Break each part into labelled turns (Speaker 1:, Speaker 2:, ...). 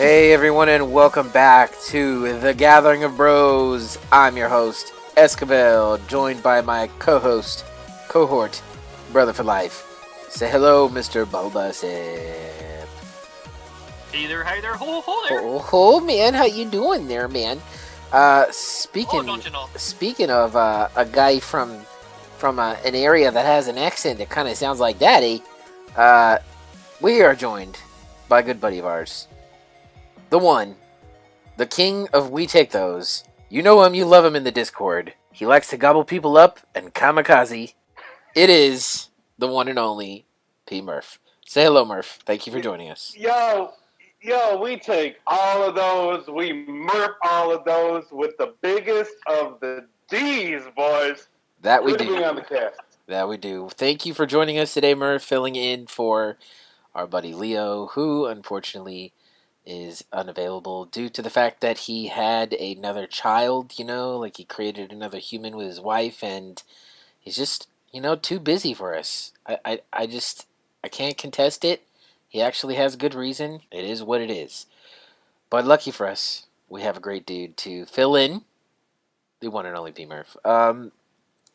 Speaker 1: Hey everyone, and welcome back to the Gathering of Bros. I'm your host, Escabel, joined by my co-host, cohort, brother for life. Say hello, Mr. Bulba.
Speaker 2: Hey there, ho there.
Speaker 1: Oh, man, how you doing there, man? Speaking of a guy from an area that has an accent that kind of sounds like Daddy, we are joined by a good buddy of ours. The one, the king of We Take Those. You know him, you love him in the Discord. He likes to gobble people up and kamikaze. It is the one and only P-Murph. Say hello, Murph. Thank you for joining us.
Speaker 3: Yo, we take all of those, we murph all of those with the biggest of the D's, boys.
Speaker 1: That we do.
Speaker 3: Good to be on the cast.
Speaker 1: That we do. Thank you for joining us today, Murph, filling in for our buddy Leo, who unfortunately is unavailable due to the fact that he had another child, like he created another human with his wife, and he's just, too busy for us. I can't contest it. He actually has good reason. It is what it is. But lucky for us, we have a great dude to fill in the one and only P-Murph. We're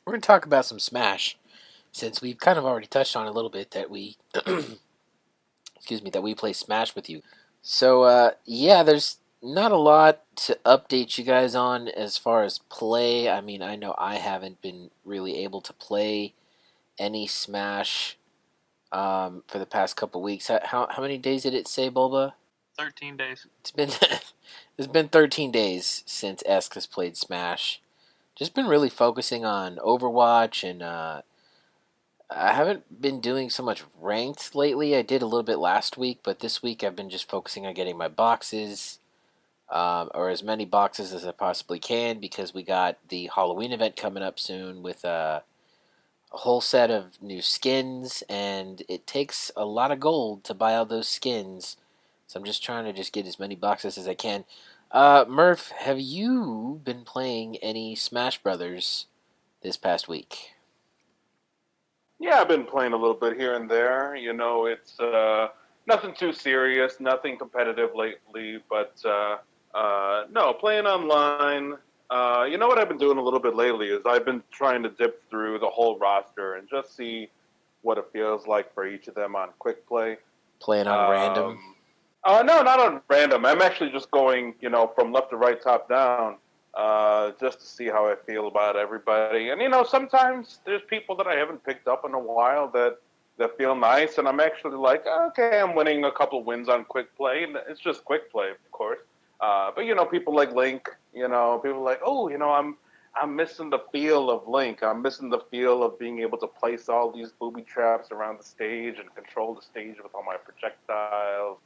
Speaker 1: going to talk about some Smash, since we've kind of already touched on a little bit that we, that we play Smash with you. So, there's not a lot to update you guys on as far as play. I mean, I know I haven't been really able to play any Smash for the past couple weeks. How many days did it say, Bulba?
Speaker 2: 13 days.
Speaker 1: It's been 13 days since Esk has played Smash. Just been really focusing on Overwatch, and I haven't been doing so much ranked lately. I did a little bit last week, but this week I've been just focusing on getting my boxes, or as many boxes as I possibly can, because we got the Halloween event coming up soon with a whole set of new skins, and it takes a lot of gold to buy all those skins. So I'm just trying to just get as many boxes as I can. Murph, have you been playing any Smash Brothers this past week?
Speaker 3: Yeah, I've been playing a little bit here and there. It's nothing too serious, nothing competitive lately, but no, playing online. You know what I've been doing a little bit lately is I've been trying to dip through the whole roster and just see what it feels like for each of them on quick play.
Speaker 1: Playing on random?
Speaker 3: No, not on random. I'm actually just going, from left to right, top down. Just to see how I feel about everybody. And, sometimes there's people that I haven't picked up in a while that feel nice, and I'm actually like, okay, I'm winning a couple wins on quick play, and it's just quick play, of course. But, people like Link, people like, I'm missing the feel of Link. I'm missing the feel of being able to place all these booby traps around the stage and control the stage with all my projectiles.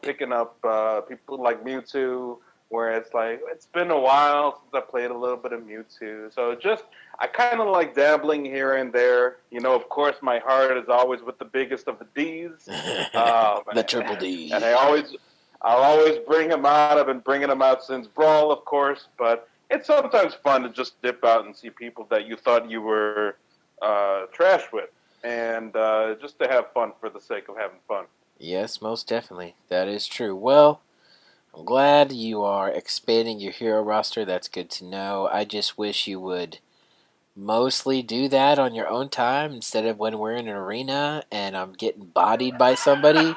Speaker 3: Picking up people like Mewtwo, where it's like, it's been a while since I played a little bit of Mewtwo. So I kind of like dabbling here and there. Of course, my heart is always with the biggest of the Ds.
Speaker 1: The triple D.
Speaker 3: And I'll always bring them out. I've been bringing them out since Brawl, of course. But it's sometimes fun to just dip out and see people that you thought you were trash with. And just to have fun for the sake of having fun.
Speaker 1: Yes, most definitely. That is true. Well, I'm glad you are expanding your hero roster. That's good to know. I just wish you would mostly do that on your own time instead of when we're in an arena and I'm getting bodied by somebody.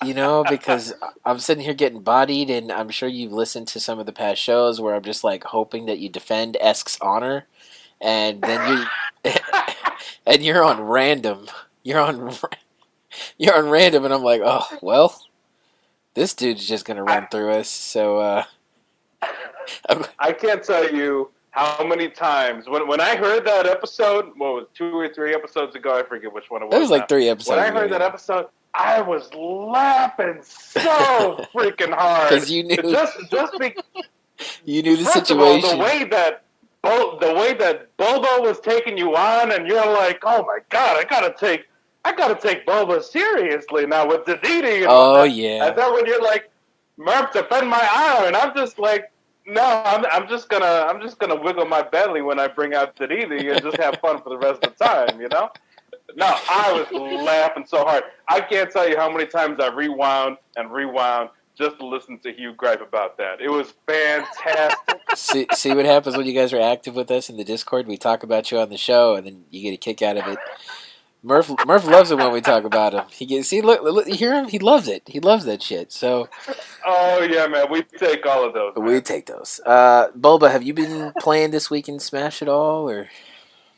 Speaker 1: Because I'm sitting here getting bodied, and I'm sure you've listened to some of the past shows where I'm just like hoping that you defend Esk's honor, and then and you're on random. You're on random, and I'm like, oh well. This dude's just going to run through us, so...
Speaker 3: I can't tell you how many times... When I heard that episode, what was it, 2 or 3 episodes ago? I forget which one it was.
Speaker 1: It was like 3 episodes
Speaker 3: ago. When I heard that episode, I was laughing so freaking hard.
Speaker 1: Because you knew... You knew the situation.
Speaker 3: All, the way that Bulba was taking you on, and you're like, oh my god, I gotta take Bulba seriously now with the Dedede.
Speaker 1: Oh yeah.
Speaker 3: And then when you're like, Murph, defend my honor, and I'm just like, no, I'm just gonna wiggle my belly when I bring out the Dedede and just have fun for the rest of the time, No, I was laughing so hard. I can't tell you how many times I rewound and rewound just to listen to Hugh gripe about that. It was fantastic.
Speaker 1: See what happens when you guys are active with us in the Discord. We talk about you on the show, and then you get a kick out of it. Murph loves it when we talk about him. He gets look, you hear him? He loves it. He loves that shit. So
Speaker 3: Oh yeah, man, we take all of those,
Speaker 1: we
Speaker 3: man.
Speaker 1: take those. Bulba, have you been playing this week in Smash at all, or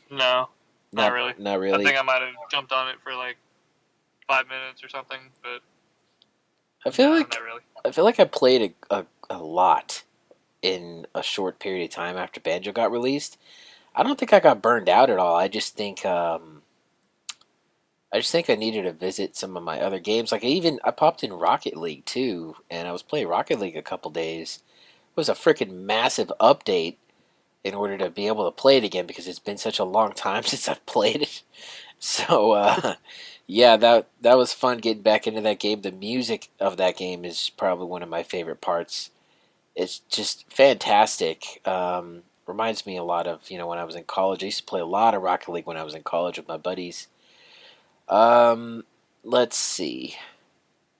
Speaker 2: No, not really.
Speaker 1: not
Speaker 2: I
Speaker 1: really?
Speaker 2: think I might have jumped on it for like 5 minutes or something, but
Speaker 1: I feel
Speaker 2: no,
Speaker 1: like
Speaker 2: not really.
Speaker 1: I played a lot in a short period of time after Banjo got released. I don't think I got burned out at all. I just think I needed to visit some of my other games. Like I popped in Rocket League too, and I was playing Rocket League a couple days. It was a freaking massive update in order to be able to play it again because it's been such a long time since I've played it. So yeah, that was fun getting back into that game. The music of that game is probably one of my favorite parts. It's just fantastic. Reminds me a lot of when I was in college. I used to play a lot of Rocket League when I was in college with my buddies. Um, let's see.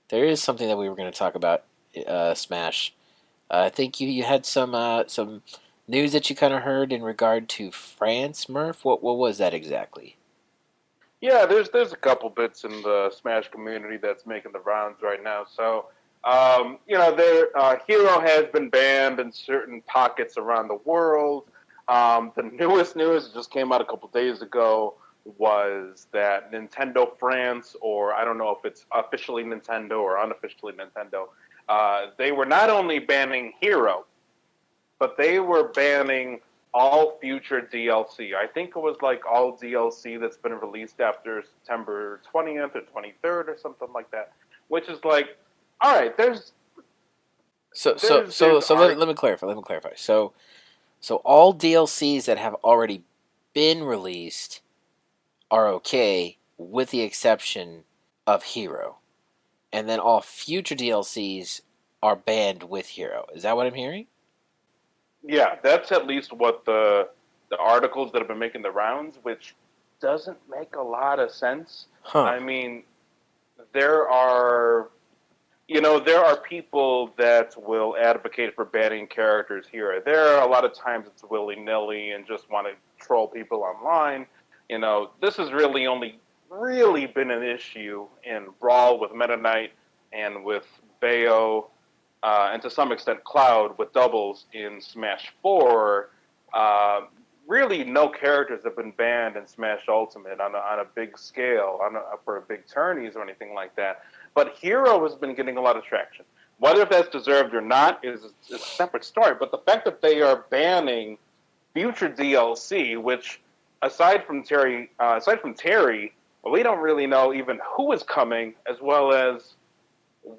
Speaker 1: There is something that we were going to talk about. Smash. I think you had some news that you kind of heard in regard to France, Murph. What was that exactly?
Speaker 3: Yeah, there's a couple bits in the Smash community that's making the rounds right now. So, their Hero has been banned in certain pockets around the world. The newest news that just came out a couple days ago was that Nintendo France, or I don't know if it's officially Nintendo or unofficially Nintendo, they were not only banning Hero, but they were banning all future DLC. I think it was like all DLC that's been released after September 20th or 23rd or something like that. Which is like, all right,
Speaker 1: Let me clarify. Let me clarify. So all DLCs that have already been released are okay, with the exception of Hero, and then all future DLCs are banned with Hero. Is that what I'm hearing?
Speaker 3: yeah, that's at least what the articles that have been making the rounds, which doesn't make a lot of sense.
Speaker 1: Huh.
Speaker 3: I mean, there are there are people that will advocate for banning characters here or there. A lot of times it's willy nilly and just want to troll people online. This has really only really been an issue in Brawl with Meta Knight and with Bayo, and to some extent Cloud with doubles in Smash 4. Really, no characters have been banned in Smash Ultimate on a big scale, for big tourneys or anything like that. But Hero has been getting a lot of traction. Whether that's deserved or not is a separate story. But the fact that they are banning future DLC, which aside from Terry, we don't really know even who is coming, as well as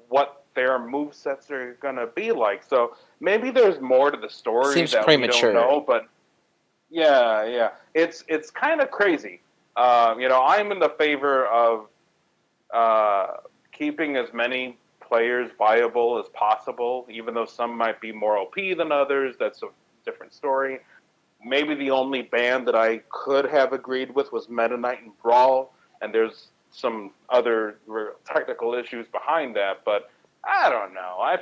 Speaker 3: what their move sets are gonna be like. So maybe there's more to the story
Speaker 1: Seems
Speaker 3: that we don't
Speaker 1: premature.
Speaker 3: know. But yeah, it's kind of crazy. I'm in the favor of keeping as many players viable as possible, even though some might be more OP than others. That's a different story. Maybe the only ban that I could have agreed with was Meta Knight and Brawl, and there's some other technical issues behind that. But I don't know. I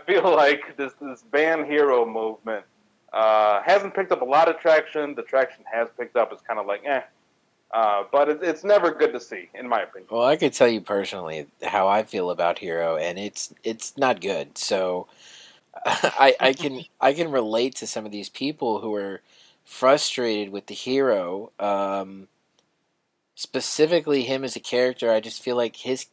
Speaker 3: feel like this ban hero movement hasn't picked up a lot of traction. The traction has picked up. It's kind of like but it's never good to see, in my opinion.
Speaker 1: Well, I could tell you personally how I feel about Hero, and it's not good. So I can relate to some of these people who are frustrated with the Hero. Specifically, him as a character, I just feel like his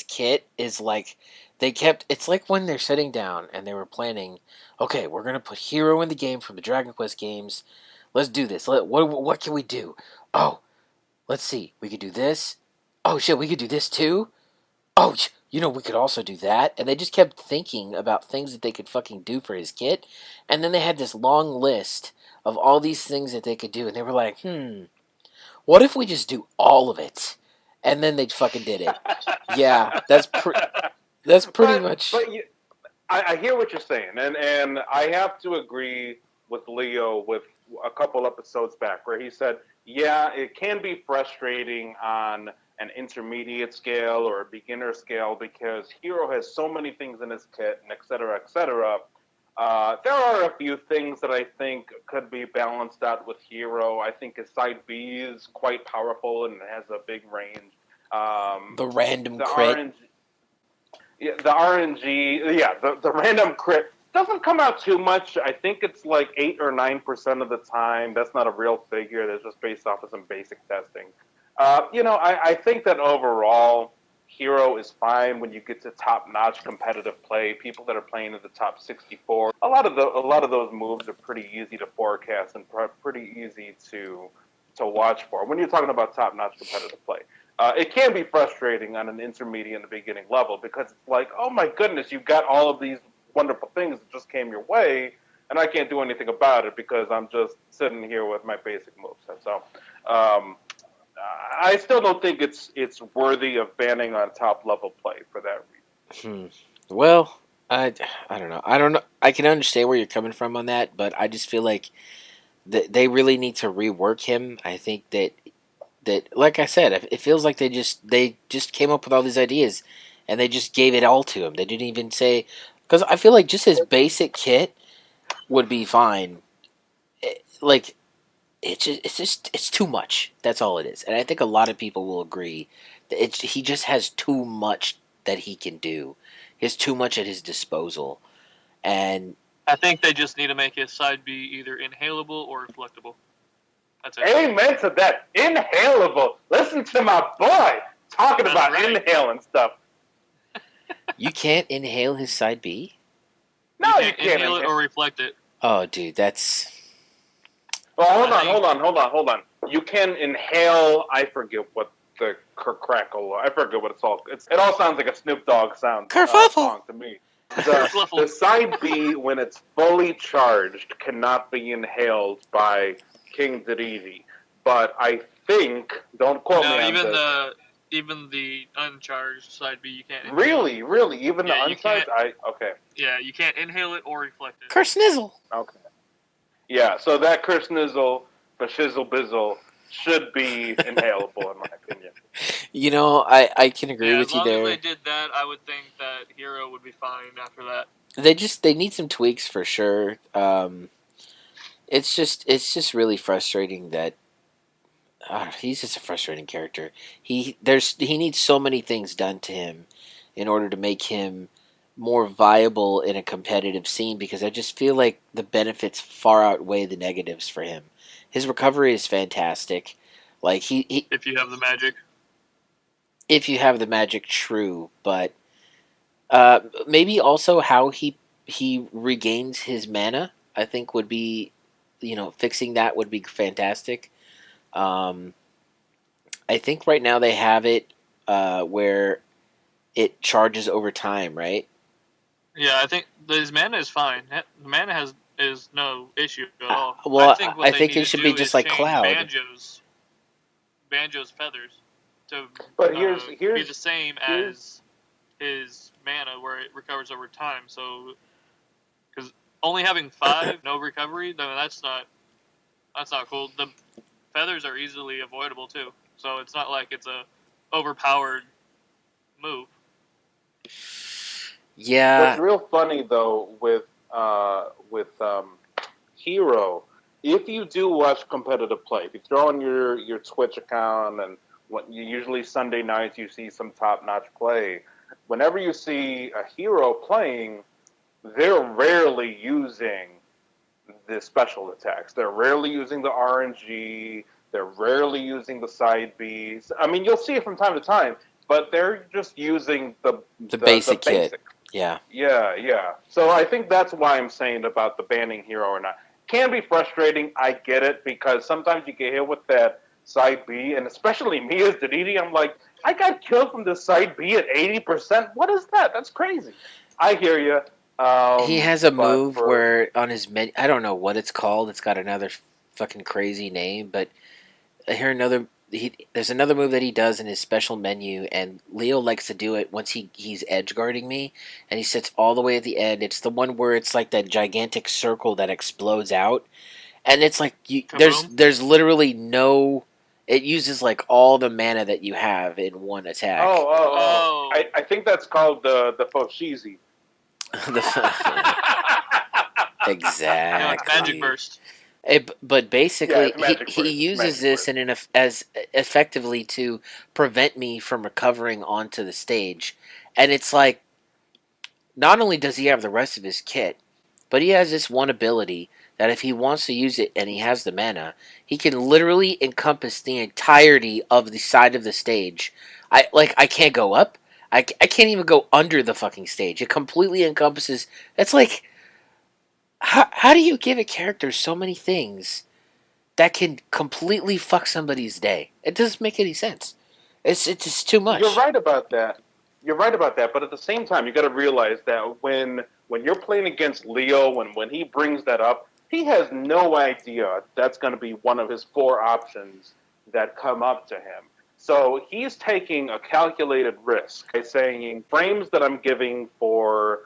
Speaker 1: kit is like it's like when they're sitting down and they were planning. Okay, we're gonna put Hero in the game from the Dragon Quest games. Let's do this. What can we do? Oh, let's see. We could do this. Oh shit, we could do this too. Oh, we could also do that. And they just kept thinking about things that they could fucking do for his kit. And then they had this long list of all these things that they could do. And they were like, what if we just do all of it? And then they fucking did it. Yeah, that's pretty
Speaker 3: but
Speaker 1: much.
Speaker 3: but I hear what you're saying, and I have to agree with Leo with a couple episodes back, where he said, "Yeah, it can be frustrating on an intermediate scale or a beginner scale because Hero has so many things in his kit, and et cetera, et cetera." There are a few things that I think could be balanced out with Hero. I think his side B is quite powerful and has a big range.
Speaker 1: The random
Speaker 3: The
Speaker 1: crit.
Speaker 3: RNG, yeah, the RNG, yeah, the random crit doesn't come out too much. I think it's like 8 or 9% of the time. That's not a real figure. That's just based off of some basic testing. I think that overall, Hero is fine when you get to top-notch competitive play. People that are playing at the top 64, a lot of those moves are pretty easy to forecast and pretty easy to watch for. When you're talking about top-notch competitive play, it can be frustrating on an intermediate and beginning level because it's like, oh my goodness, you've got all of these wonderful things that just came your way, and I can't do anything about it because I'm just sitting here with my basic moveset. So, I still don't think it's worthy of banning on top level play for that reason.
Speaker 1: Well, I don't know. I don't know. I can understand where you're coming from on that, but I just feel like they really need to rework him. I think that like I said, it feels like they just came up with all these ideas, and they just gave it all to him. They didn't even say, because I feel like just his basic kit would be fine. Like it's too much. That's all it is, and I think a lot of people will agree that he just has too much that he can do. He has too much at his disposal, and
Speaker 2: I think they just need to make his side B either inhalable or reflectable. That's it.
Speaker 3: Amen to that. Inhalable. Listen to my boy talking
Speaker 2: That's
Speaker 3: about
Speaker 2: right.
Speaker 3: inhaling stuff.
Speaker 1: you can't inhale his side B.
Speaker 3: No,
Speaker 2: you
Speaker 3: you
Speaker 2: can't
Speaker 3: can't
Speaker 2: inhale it or reflect it.
Speaker 1: Oh, dude, that's
Speaker 3: Well, hold
Speaker 2: I think-
Speaker 3: on. You can inhale. I forget what the crackle. I forget what it's all. It all sounds like a Snoop Dogg
Speaker 1: Kerfuffle.
Speaker 3: song to me. The
Speaker 2: Kerfluffle.
Speaker 3: side B, when it's fully charged, cannot be inhaled by King WTT. But I think, don't quote
Speaker 2: No,
Speaker 3: me on this.
Speaker 2: even the uncharged side B, you can't. Inhale it.
Speaker 3: Really, even
Speaker 2: Yeah,
Speaker 3: the
Speaker 2: you
Speaker 3: uncharged. Okay.
Speaker 2: Yeah, you can't inhale it or reflect it.
Speaker 1: Kersnizzle.
Speaker 3: Okay. Yeah, so that Kersnizzle, Bashizzle Bizzle should be inhalable, in my opinion.
Speaker 1: You know, I can agree
Speaker 2: Yeah,
Speaker 1: with
Speaker 2: as
Speaker 1: you
Speaker 2: long as
Speaker 1: there.
Speaker 2: they did that, I would think that Hero would be fine after that.
Speaker 1: They need some tweaks for sure. It's just really frustrating that he's just a frustrating character. He needs so many things done to him in order to make him more viable in a competitive scene, because I just feel like the benefits far outweigh the negatives for him. His recovery is fantastic. Like he
Speaker 2: If you have the magic.
Speaker 1: if you have the magic, true, but maybe also how he regains his mana, I think would be, fixing that would be fantastic. Um, I think right now they have it where it charges over time, right?
Speaker 2: Yeah, I think his mana is fine. The mana is no issue at all.
Speaker 1: Well,
Speaker 2: I think what
Speaker 1: I
Speaker 2: they
Speaker 1: think
Speaker 2: need
Speaker 1: it
Speaker 2: to
Speaker 1: should
Speaker 2: do
Speaker 1: be just
Speaker 2: is
Speaker 1: like
Speaker 2: change
Speaker 1: Cloud.
Speaker 2: Banjo's feathers to
Speaker 3: But
Speaker 2: be the same as his mana, where it recovers over time. So, because only having 5, no recovery, then that's not cool. The feathers are easily avoidable too, so it's not like it's a overpowered move.
Speaker 1: Yeah.
Speaker 3: What's real funny though with Hero, if you do watch competitive play, if you throw on your Twitch account and usually Sunday nights you see some top notch play, whenever you see a Hero playing, they're rarely using the special attacks. They're rarely using the RNG. They're rarely using the side Bs. I mean, you'll see it from time to time, but they're just using
Speaker 1: The basic kit.
Speaker 3: basic.
Speaker 1: Yeah.
Speaker 3: Yeah. So I think that's why I'm saying about the banning Hero or not. Can be frustrating. I get it, because sometimes you get hit with that side B, and especially me as Dedede, I'm like, I got killed from the side B at 80%. What is that? That's crazy. I hear you.
Speaker 1: He has a
Speaker 3: But
Speaker 1: move where on his menu, I don't know what it's called. It's got another fucking crazy name, but I hear there's another move that he does in his special menu, and Leo likes to do it once he's edge guarding me, and he sits all the way at the end. It's the one where it's like that gigantic circle that explodes out, and it's like
Speaker 2: Kaboom.
Speaker 1: there's literally no. It uses like all the mana that you have in one attack.
Speaker 2: Oh.
Speaker 3: I think that's called the Foshizi.
Speaker 1: Exactly.
Speaker 2: No, it's Magic Burst.
Speaker 1: But basically,
Speaker 3: Yeah, it's Magic
Speaker 1: he
Speaker 3: Burst.
Speaker 1: uses
Speaker 3: Magic
Speaker 1: this
Speaker 3: Burst.
Speaker 1: as effectively to prevent me from recovering onto the stage. And it's like, not only does he have the rest of his kit, but he has this one ability that if he wants to use it and he has the mana, he can literally encompass the entirety of the side of the stage. I can't go up. I can't even go under the fucking stage. It completely encompasses. It's like, how do you give a character so many things that can completely fuck somebody's day? It doesn't make any sense. It's just too much.
Speaker 3: You're right about that. You're right about that. But at the same time, you got to realize that when you're playing against Leo, when he brings that up, he has no idea that's going to be one of his 4 options that come up to him. So he's taking a calculated risk by saying frames that I'm giving for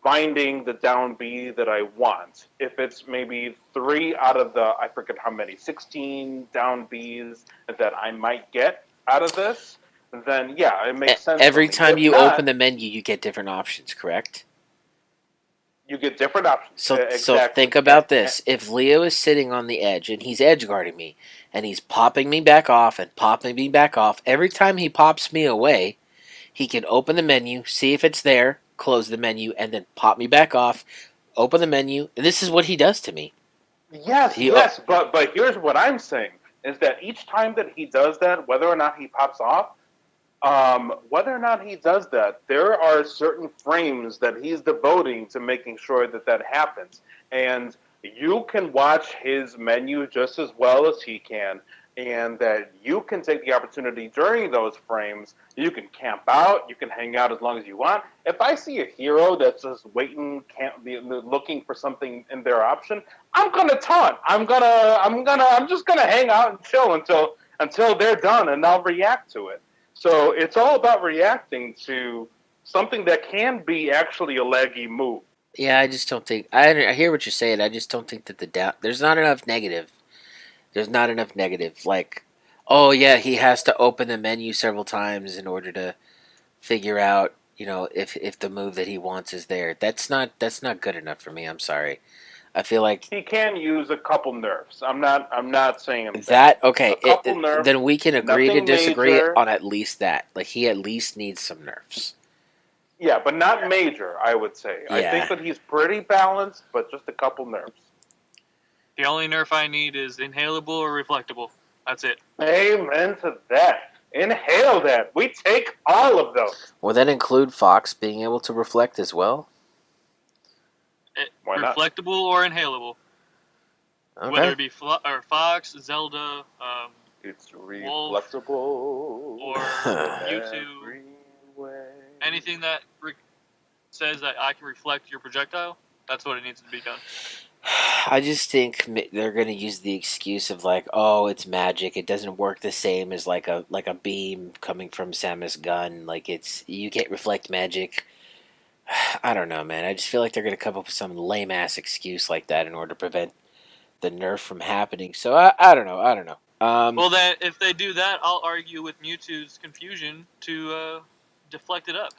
Speaker 3: finding the down B that I want. If it's maybe 3 out of the, I forget how many, 16 down Bs that I might get out of this, then yeah, it makes sense.
Speaker 1: Every
Speaker 3: for me.
Speaker 1: time
Speaker 3: If
Speaker 1: you
Speaker 3: not,
Speaker 1: open the menu, you get different options, correct?
Speaker 3: you get different options.
Speaker 1: So
Speaker 3: Exactly.
Speaker 1: think about this. If Leo is sitting on the edge and he's edge guarding me and he's popping me back off and popping me back off, every time he pops me away, he can open the menu, see if it's there, close the menu, and then pop me back off, open the menu. And this is what he does to me.
Speaker 3: Yes, but here's what I'm saying is that each time that he does that, whether or not he pops off, whether or not he does that, there are certain frames that he's devoting to making sure that that happens. And you can watch his menu just as well as he can, and that you can take the opportunity during those frames. You can camp out, you can hang out as long as you want. If I see a hero that's just waiting, looking for something in their option, I'm gonna taunt. I'm just gonna hang out and chill until they're done, and I'll react to it. So it's all about reacting to something that can be actually a laggy move.
Speaker 1: Yeah, I just don't think. I hear what you're saying. I just don't think that there's not enough negative. There's not enough negative. Like, oh yeah, he has to open the menu several times in order to figure out, if the move that he wants is there. That's not good enough for me. I'm sorry. I feel like
Speaker 3: He can use a couple nerfs. I'm not saying
Speaker 1: that. Okay,
Speaker 3: a couple nerfs.
Speaker 1: then we can agree to
Speaker 3: Nothing
Speaker 1: disagree
Speaker 3: major.
Speaker 1: on at least that. Like, he at least needs some nerfs.
Speaker 3: Yeah, but not major, I would say. I
Speaker 1: Yeah.
Speaker 3: think that he's pretty balanced, but just a couple nerfs.
Speaker 2: The only nerf I need is inhalable or reflectable. That's it.
Speaker 3: Amen to that. Inhale that. We take all of those.
Speaker 1: Will that include Fox being able to reflect as well?
Speaker 3: Why not?
Speaker 2: Reflectable or inhalable.
Speaker 1: Okay.
Speaker 2: Whether it be Fox, Zelda,
Speaker 3: It's
Speaker 2: Wolf,
Speaker 3: reflectable.
Speaker 2: or Mewtwo. Anything that says that I can reflect your projectile, that's what it needs to be done.
Speaker 1: I just think they're going to use the excuse of like, oh, it's magic. It doesn't work the same as like a beam coming from Samus' gun. Like, you can't reflect magic. I don't know, man. I just feel like they're going to come up with some lame ass excuse like that in order to prevent the nerf from happening. So I don't know.
Speaker 2: Well, then if they do that, I'll argue with Mewtwo's confusion to deflect it up.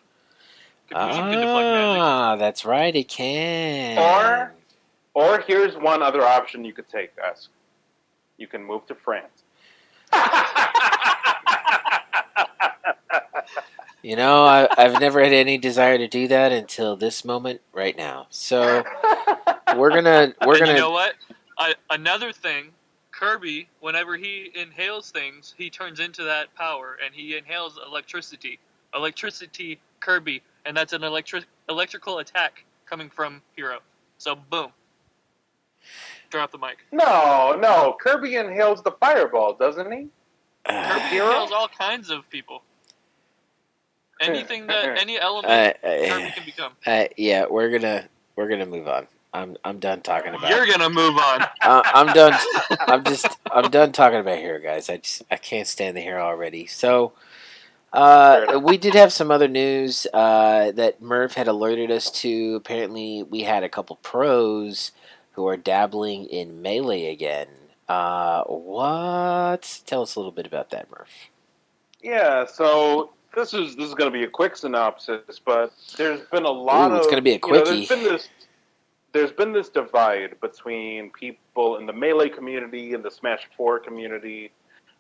Speaker 2: Confusion can deflect magic.
Speaker 1: That's right. It can.
Speaker 3: Or here's one other option you could take, Ask. You can move to France.
Speaker 1: I've never had any desire to do that until this moment right now. So we're gonna.
Speaker 2: You know what? Another thing, Kirby, whenever he inhales things, he turns into that power, and he inhales electricity. Electricity Kirby, and that's an electrical attack coming from Hero. So boom. Drop the mic.
Speaker 3: No. Kirby inhales the fireball, doesn't he?
Speaker 2: Kirby inhales all kinds of people. Anything any element Kirby can become.
Speaker 1: Yeah, we're gonna move on. I'm done talking about.
Speaker 2: You're gonna move on.
Speaker 1: I'm done. I'm done talking about hero, guys. I can't stand the hero already. So we did have some other news that Murph had alerted us to. Apparently, we had a couple pros who are dabbling in Melee again. What? Tell us a little bit about that, Murph.
Speaker 3: Yeah, so this is going to be a quick synopsis, but there's been a lot
Speaker 1: Ooh, it's
Speaker 3: of
Speaker 1: gonna be a
Speaker 3: there's
Speaker 1: quickie.
Speaker 3: been this divide between people in the Melee community and the Smash 4 community.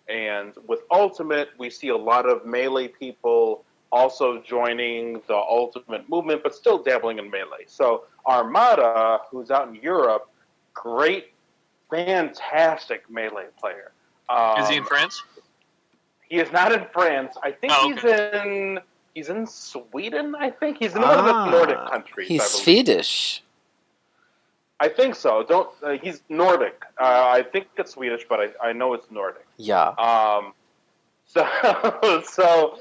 Speaker 3: And with Ultimate, we see a lot of Melee people also joining the Ultimate movement, but still dabbling in Melee. So Armada, who's out in Europe, great, fantastic Melee player.
Speaker 2: Is he in France?
Speaker 3: He is not in France. I think
Speaker 2: Oh,
Speaker 3: he's in Sweden. I think he's in one of the Nordic countries.
Speaker 1: He's
Speaker 3: I believe.
Speaker 1: Swedish.
Speaker 3: I think so. Don't. He's Nordic. I think it's Swedish, but I know it's Nordic.
Speaker 1: Yeah.
Speaker 3: So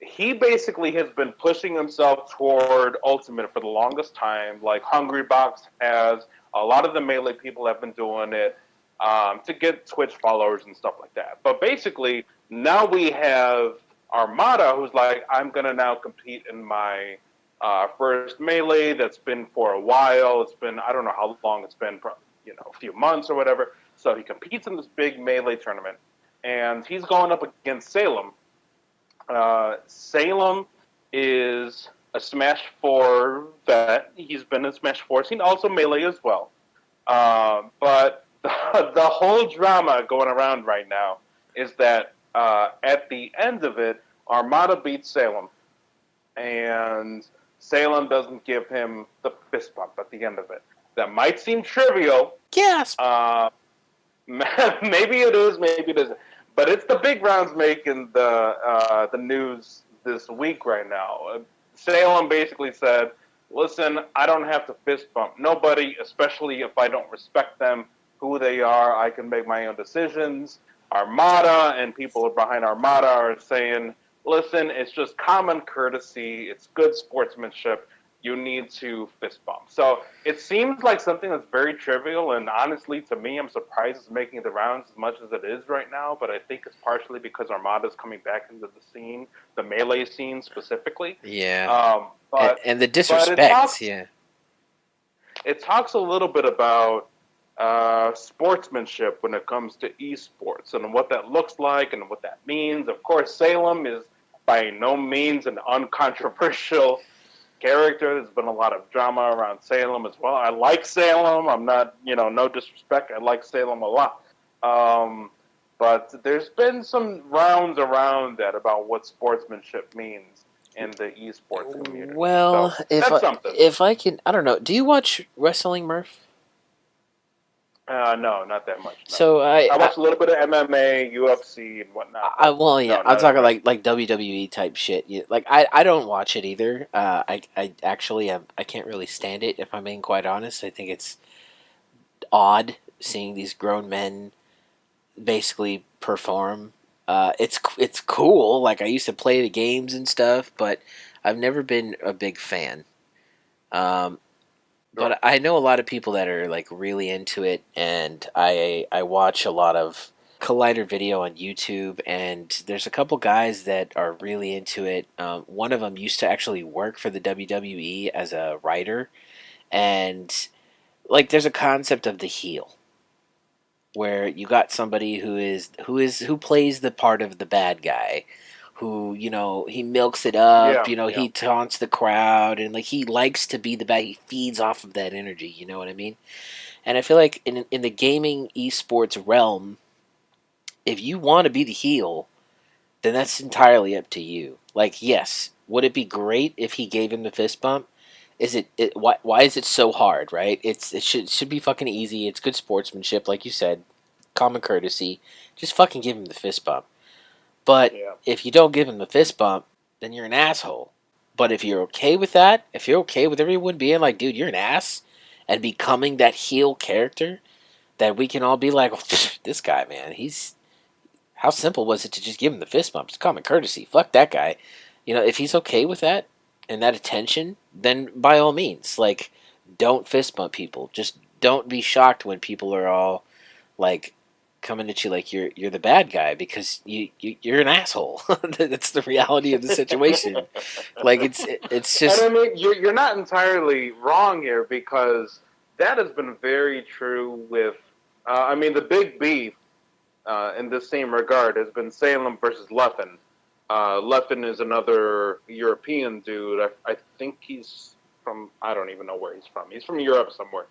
Speaker 3: he basically has been pushing himself toward Ultimate for the longest time. Like Hungrybox has, a lot of the Melee people have been doing it to get Twitch followers and stuff like that. But basically, now we have Armada, who's like, I'm gonna now compete in my first Melee that's been for a while. It's been, I don't know how long it's been, a few months or whatever. So he competes in this big Melee tournament, and he's going up against Salem. Salem is a Smash 4 vet. He's been in Smash 4. He's also Melee as well. But the whole drama going around right now is that at the end of it, Armada beats Salem. And Salem doesn't give him the fist bump at the end of it. That might seem trivial.
Speaker 1: Gasp.
Speaker 3: Maybe it is, maybe it isn't. But it's the big rounds making the news this week right now. Salem basically said, listen, I don't have to fist bump nobody, especially if I don't respect them, who they are. I can make my own decisions. Armada and people behind Armada are saying, listen, it's just common courtesy. It's good sportsmanship. You need to fist bump. So it seems like something that's very trivial, and honestly, to me, I'm surprised it's making the rounds as much as it is right now, but I think it's partially because Armada's coming back into the scene, the Melee scene specifically.
Speaker 1: Yeah. And the disrespect, yeah.
Speaker 3: It talks a little bit about sportsmanship when it comes to esports and what that looks like and what that means. Of course, Salem is by no means an uncontroversial character. There's been a lot of drama around Salem as well. I like Salem. I'm not, no disrespect. I like Salem a lot. But there's been some rounds around that about what sportsmanship means in the esports community.
Speaker 1: Well,
Speaker 3: so if
Speaker 1: I can, I don't know. Do you watch wrestling, Murph?
Speaker 3: No, not that much. No.
Speaker 1: So
Speaker 3: I watch a little bit of MMA, UFC, and whatnot.
Speaker 1: I'm talking like WWE type shit. I don't watch it either. I actually I can't really stand it, if I'm being quite honest. I think it's odd seeing these grown men basically perform. It's cool. Like, I used to play the games and stuff, but I've never been a big fan. But I know a lot of people that are like really into it, and I watch a lot of Collider video on YouTube, and there's a couple guys that are really into it. One of them used to actually work for the WWE as a writer, and like there's a concept of the heel, where you got somebody who plays the part of the bad guy, who, he milks it up, he taunts the crowd, and like he likes to be the bad. He feeds off of that energy, you know what I mean? And I feel like in the gaming esports realm, if you want to be the heel, then that's entirely up to you. Like, yes, would it be great if he gave him the fist bump? Why is it so hard, right? It should be fucking easy. It's good sportsmanship, like you said, common courtesy. Just fucking give him the fist bump. But if you don't give him the fist bump, then you're an asshole. But if you're okay with that, if you're okay with everyone being like, dude, you're an ass, and becoming that heel character, that we can all be like, oh, this guy, man, how simple was it to just give him the fist bump? It's common courtesy. Fuck that guy. If he's okay with that and that attention, then by all means, like, don't fist bump people. Just don't be shocked when people are all like coming at you like you're the bad guy because you're an asshole. That's the reality of the situation. Like it's
Speaker 3: And I
Speaker 1: just
Speaker 3: mean, you're not entirely wrong here because that has been very true with. I mean, the big beef in the same regard has been Salem versus Leffen. Leffen is another European dude. I think he's from. I don't even know where he's from. He's from Europe somewhere.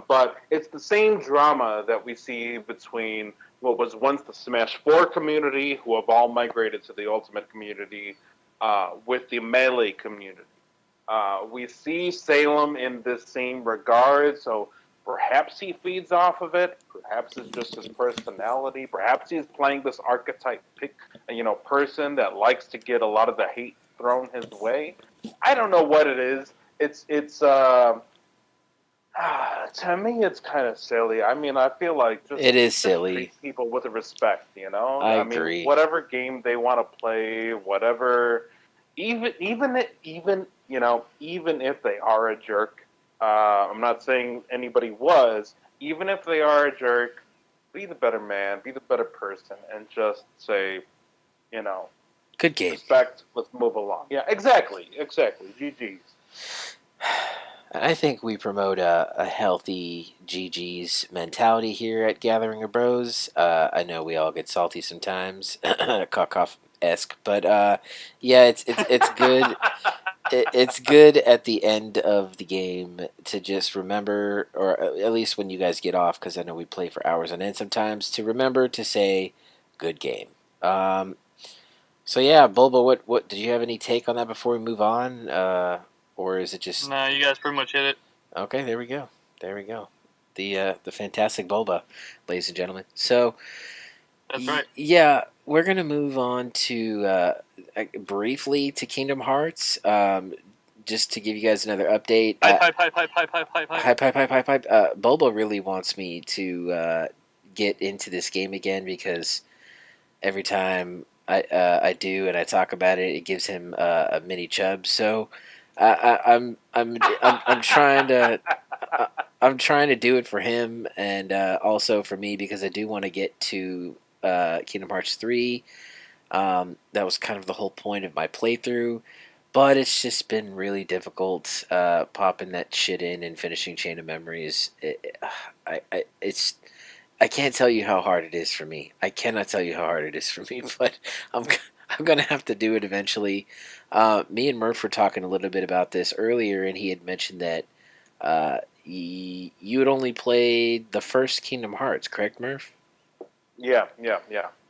Speaker 3: But it's the same drama that we see between what was once the Smash 4 community, who have all migrated to the Ultimate community, with the Melee community. We see Salem in this same regard, so perhaps he feeds off of it. Perhaps it's just his personality. Perhaps he's playing this archetype person that likes to get a lot of the hate thrown his way. I don't know what it is. It's to me, it's kind of silly. I mean, I feel like
Speaker 1: it is
Speaker 3: just
Speaker 1: silly.
Speaker 3: treat people with respect.
Speaker 1: I
Speaker 3: I
Speaker 1: agree.
Speaker 3: mean, whatever game they want to play, whatever, even if they are a jerk. I'm not saying anybody was. Even if they are a jerk, be the better man, be the better person, and just say, you know,
Speaker 1: Good game.
Speaker 3: respect. Let's move along. Yeah, exactly. GG's.
Speaker 1: I think we promote a healthy GG's mentality here at Gathering of Bros. I know we all get salty sometimes, cough esque, but yeah, it's good. It's good at the end of the game to just remember, or at least when you guys get off, because I know we play for hours on end sometimes, to remember to say, "Good game." So yeah, Bulba, what did you have any take on that before we move on? Or is it just
Speaker 2: No, you guys pretty much hit it.
Speaker 1: okay? There we go. The fantastic Bulba, ladies and gentlemen. So
Speaker 2: That's right.
Speaker 1: yeah, we're gonna move on to briefly to Kingdom Hearts. Just to give you guys another update. Hype. Bulba really wants me to get into this game again because every time I do and I talk about it, it gives him a mini chub. So I'm trying to I'm trying to do it for him and also for me because I do want to get to Kingdom Hearts 3. That was kind of the whole point of my playthrough, but it's just been really difficult popping that shit in and finishing Chain of Memories. I can't tell you how hard it is for me. I cannot tell you how hard it is for me, but I'm I'm gonna have to do it eventually. Me and Murph were talking a little bit about this earlier, and he had mentioned that you had only played the first Kingdom Hearts, correct, Murph?
Speaker 3: Yeah.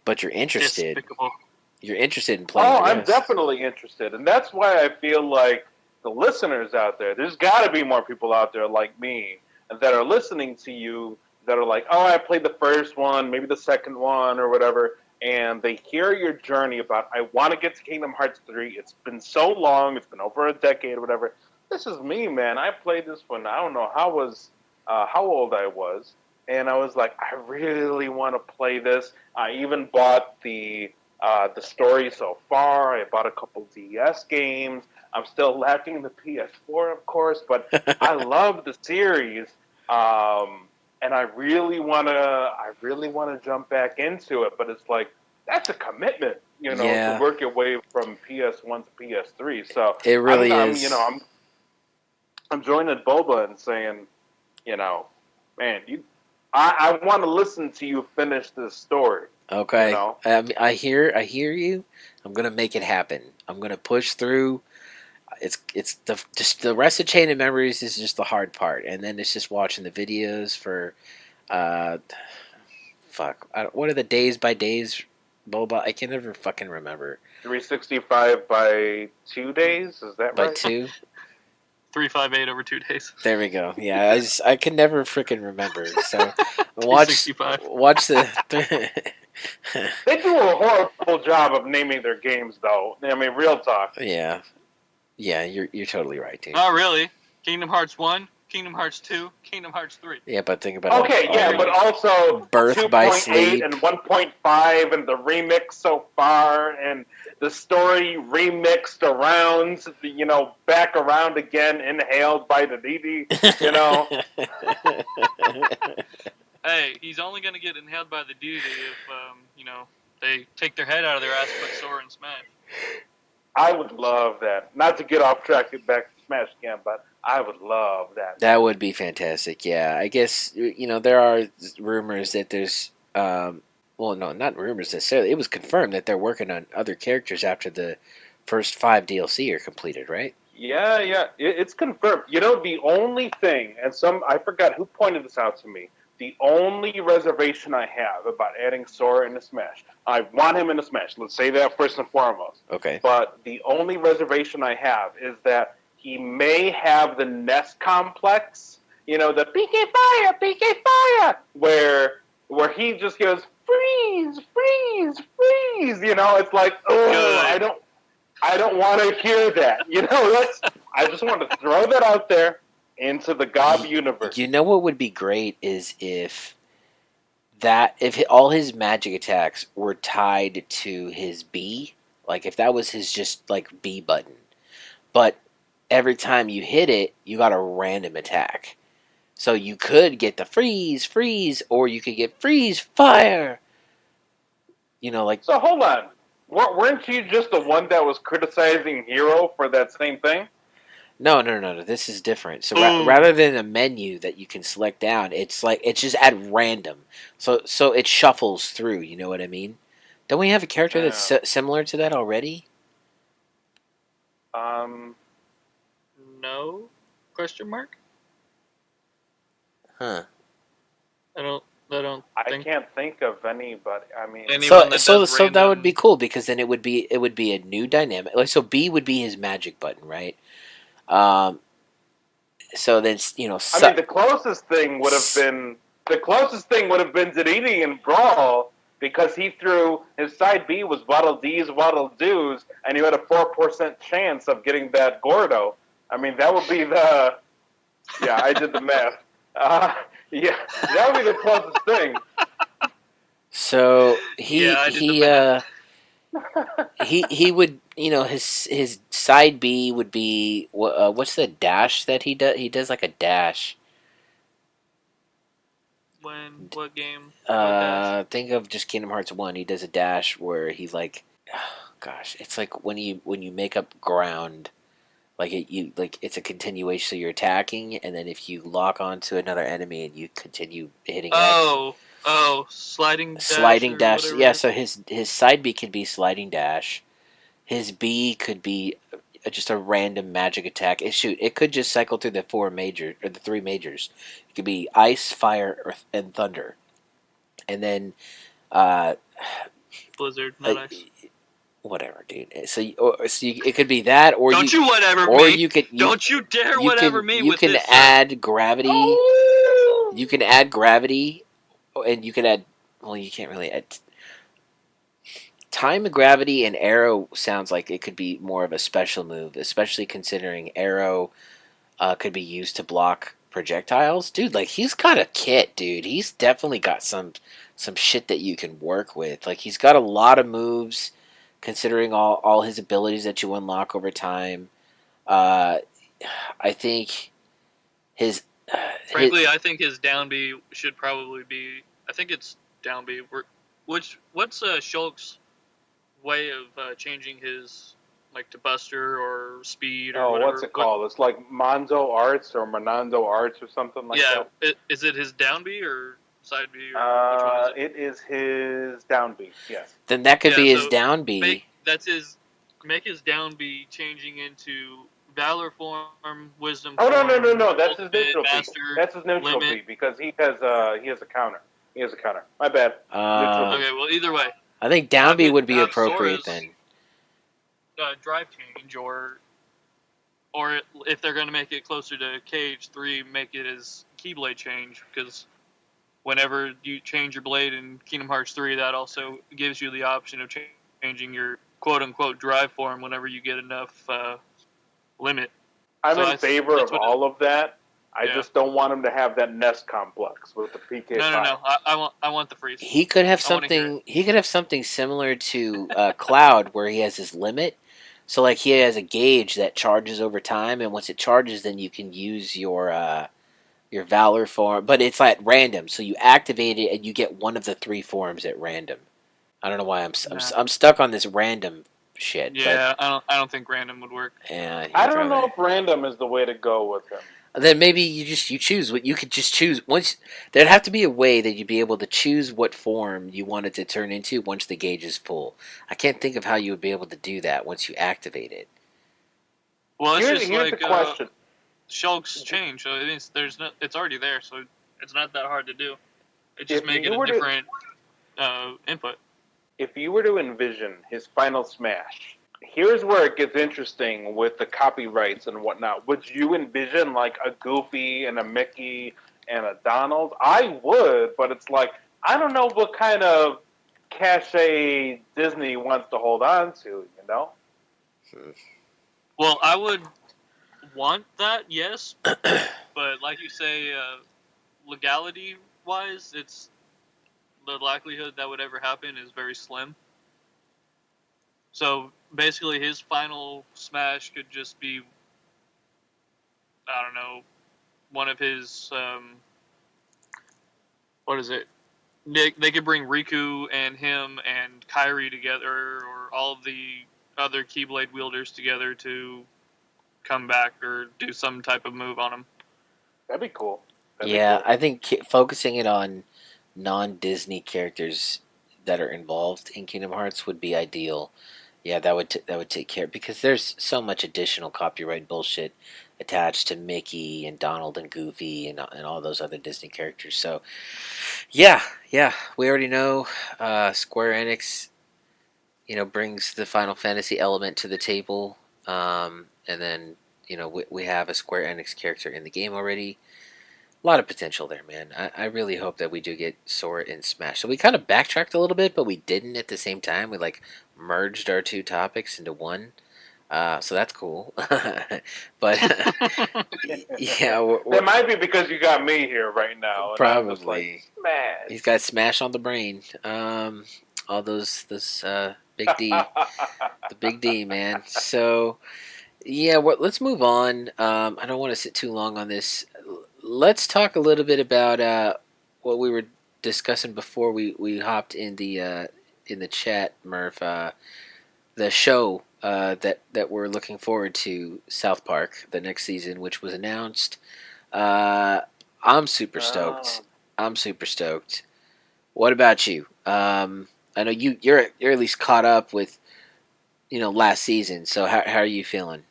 Speaker 1: But you're interested.
Speaker 2: Despicable.
Speaker 1: You're interested in playing.
Speaker 3: Oh,
Speaker 1: the
Speaker 3: I'm
Speaker 1: rest.
Speaker 3: definitely interested, and that's why I feel like the listeners out there. There's got to be more people out there like me that are listening to you that are like, oh, I played the first one, maybe the second one, or whatever, and they hear your journey about, I want to get to Kingdom Hearts 3. It's been so long. It's been over a decade or whatever. This is me, man. I played this one. I don't know how old I was, and I was like, I really want to play this. I even bought the story so far. I bought a couple DS games. I'm still lacking the PS4, of course, but I love the series, and I really wanna jump back into it. But it's like that's a commitment,
Speaker 1: Yeah.
Speaker 3: to work your way from PS1 to PS3. So
Speaker 1: It really is.
Speaker 3: I'm joining Boba and saying, man, I want to listen to you finish this story.
Speaker 1: Okay. I hear you. I'm gonna make it happen. I'm gonna push through. It's just the rest of Chain of Memories is just the hard part, and then it's just watching the videos for, uh, what are the days by days, Boba? I can never fucking remember.
Speaker 3: 365 by 2 days, is that
Speaker 1: By
Speaker 3: right?
Speaker 1: 2.
Speaker 2: 358 over 2 days.
Speaker 1: There we go. Yeah, I can never freaking remember. So watch the.
Speaker 3: They do a horrible job of naming their games, though. I mean, real talk.
Speaker 1: Yeah, you're totally right, dude.
Speaker 2: Not really. Kingdom Hearts 1, Kingdom Hearts 2, Kingdom Hearts 3.
Speaker 1: Yeah, but think about
Speaker 3: okay, yeah, but also
Speaker 1: Birth by Sleep
Speaker 3: 2.8 and 1.5 and the remix so far, and the story remixed around, back around again, inhaled by the DD,
Speaker 2: Hey, he's only going to get inhaled by the DD if, they take their head out of their ass, put Sora in Smash.
Speaker 3: I would love that. Not to get off track, get back to Smash again, but I would love that.
Speaker 1: That would be fantastic. Yeah, I guess there are rumors that there's well, no, not rumors necessarily. It was confirmed that they're working on other characters after the first 5 DLC are completed, right?
Speaker 3: Yeah, it's confirmed. The only thing, and I forgot who pointed this out to me. The only reservation I have about adding Sora into Smash, I want him into Smash. Let's say that first and foremost.
Speaker 1: Okay.
Speaker 3: But the only reservation I have is that he may have the Nest complex, the PK Fire, where he just goes freeze, freeze, freeze. It's like, oh, I don't want to hear that. I just want to throw that out there into the G.O.B universe.
Speaker 1: You know what would be great is if all his magic attacks were tied to his B, like if that was his just like B button, but every time you hit it, you got a random attack. So you could get the freeze, or you could get freeze, fire.
Speaker 3: So hold on. Weren't you just the one that was criticizing Hero for that same thing?
Speaker 1: No. This is different. So rather than a menu that you can select down, it's just at random. So it shuffles through. You know what I mean? Don't we have a character that's similar to that already?
Speaker 2: No? Question mark?
Speaker 1: Huh.
Speaker 3: I can't think of any, but I mean,
Speaker 1: so that would be cool because then it would be a new dynamic. Like so, B would be his magic button, right? So then
Speaker 3: I mean, the closest thing would have been Zedidi in Brawl because he threw his side B was Waddle Dees, Waddle Doos, and you had a 4% chance of getting that Gordo. I mean, that would be the I did the math. Yeah, that would be the closest thing.
Speaker 1: So he would his side B would be what's the dash that he does? He does like a dash.
Speaker 2: What game?
Speaker 1: Think of just Kingdom Hearts 1. He does a dash where he's like, gosh, it's like when you make up ground. Like it's a continuation, so you're attacking, and then if you lock onto another enemy and you continue hitting
Speaker 2: X. Sliding dash.
Speaker 1: Yeah, so his side B could be sliding dash. His B could be just a random magic attack. It could just cycle through the 3 majors. It could be ice, fire, earth, and thunder, and then
Speaker 2: Blizzard, not ice.
Speaker 1: Whatever, dude. So it could be that, or
Speaker 2: don't you whatever
Speaker 1: or
Speaker 2: me.
Speaker 1: You could.
Speaker 2: Don't you dare whatever me.
Speaker 1: You can add gravity. You can add gravity, and you can add. Well, you can't really add. Time of gravity and arrow sounds like it could be more of a special move, especially considering arrow could be used to block projectiles. Dude, like he's got a kit, dude. He's definitely got some shit that you can work with. Like he's got a lot of moves. Considering all his abilities that you unlock over time, I think
Speaker 2: frankly, I think his down B should probably be. I think it's down B. What's Shulk's way of changing his to Buster or Speed or whatever?
Speaker 3: What's it called? It's like Monzo Arts or Monando Arts or something like that.
Speaker 2: Yeah, is it his down B or side B? Or which one is
Speaker 3: it is his down B. Yes.
Speaker 1: Then that could be his down B.
Speaker 2: Make his down B changing into Valor form, Wisdom.
Speaker 3: Oh
Speaker 2: form,
Speaker 3: no! That's his neutral
Speaker 2: Master,
Speaker 3: B. That's his neutral B because he has a counter. He has a counter. My bad.
Speaker 2: Okay, well either way.
Speaker 1: I think down B would be appropriate then.
Speaker 2: Drive change or if they're going to make it closer to Cage 3, make it as Keyblade change because whenever you change your blade in Kingdom Hearts 3, that also gives you the option of changing your quote-unquote drive form whenever you get enough limit.
Speaker 3: I'm in favor of all of that. I just don't want him to have that Nest complex. Enix with the PK5.
Speaker 2: No. I want the freeze.
Speaker 1: He could have
Speaker 2: I wanna hear
Speaker 1: something. He could have something similar to Cloud, where he has his limit. So like he has a gauge that charges over time, and once it charges, then you can use your Valor form. But it's at random, so you activate it and you get one of the three forms at random. I don't know why I'm stuck on this random shit.
Speaker 2: Yeah, I don't think random would work.
Speaker 1: But yeah,
Speaker 3: I don't know if random is the way to go with him.
Speaker 1: Then maybe you choose what you could just choose once. There'd have to be a way that you'd be able to choose what form you wanted to turn into once the gauge is full. I can't think of how you would be able to do that once you activate it.
Speaker 2: Well, it's just
Speaker 3: Here's
Speaker 2: like
Speaker 3: the question.
Speaker 2: Shulk's change. So it means it's already there, so it's not that hard to do. It just make it a different input.
Speaker 3: If you were to envision his final smash, here's where it gets interesting with the copyrights and whatnot. Would you envision like a Goofy and a Mickey and a Donald? I would, but it's like, I don't know what kind of cachet Disney wants to hold on to, you know?
Speaker 2: Well, I would want that, yes, but like you say, legality-wise, it's the likelihood that would ever happen is very slim. So basically, his final smash could just be, I don't know, one of his what is it? They could bring Riku and him and Kairi together, or all of the other Keyblade wielders together to come back or do some type of move on him.
Speaker 3: That'd be cool.
Speaker 1: I think focusing it on non-Disney characters that are involved in Kingdom Hearts would be ideal. Yeah, that would take care, because there's so much additional copyright bullshit attached to Mickey and Donald and Goofy and all those other Disney characters. So, yeah, we already know Square Enix, brings the Final Fantasy element to the table, and then we have a Square Enix character in the game already. A lot of potential there, man. I really hope that we do get Sora in Smash. So we kind of backtracked a little bit, but we didn't at the same time. We merged our two topics into one. So that's cool. But yeah,
Speaker 3: that might be because you got me here right now.
Speaker 1: Probably.
Speaker 3: Smash.
Speaker 1: He's got Smash on the brain. All those Big D, the Big D, man. So yeah, let's move on. I don't want to sit too long on this. Let's talk a little bit about what we were discussing before we hopped in the chat, Murph. The show that we're looking forward to, South Park, the next season, which was announced. I'm super stoked. I'm super stoked. What about you? I know you're at least caught up with last season. So how are you feeling?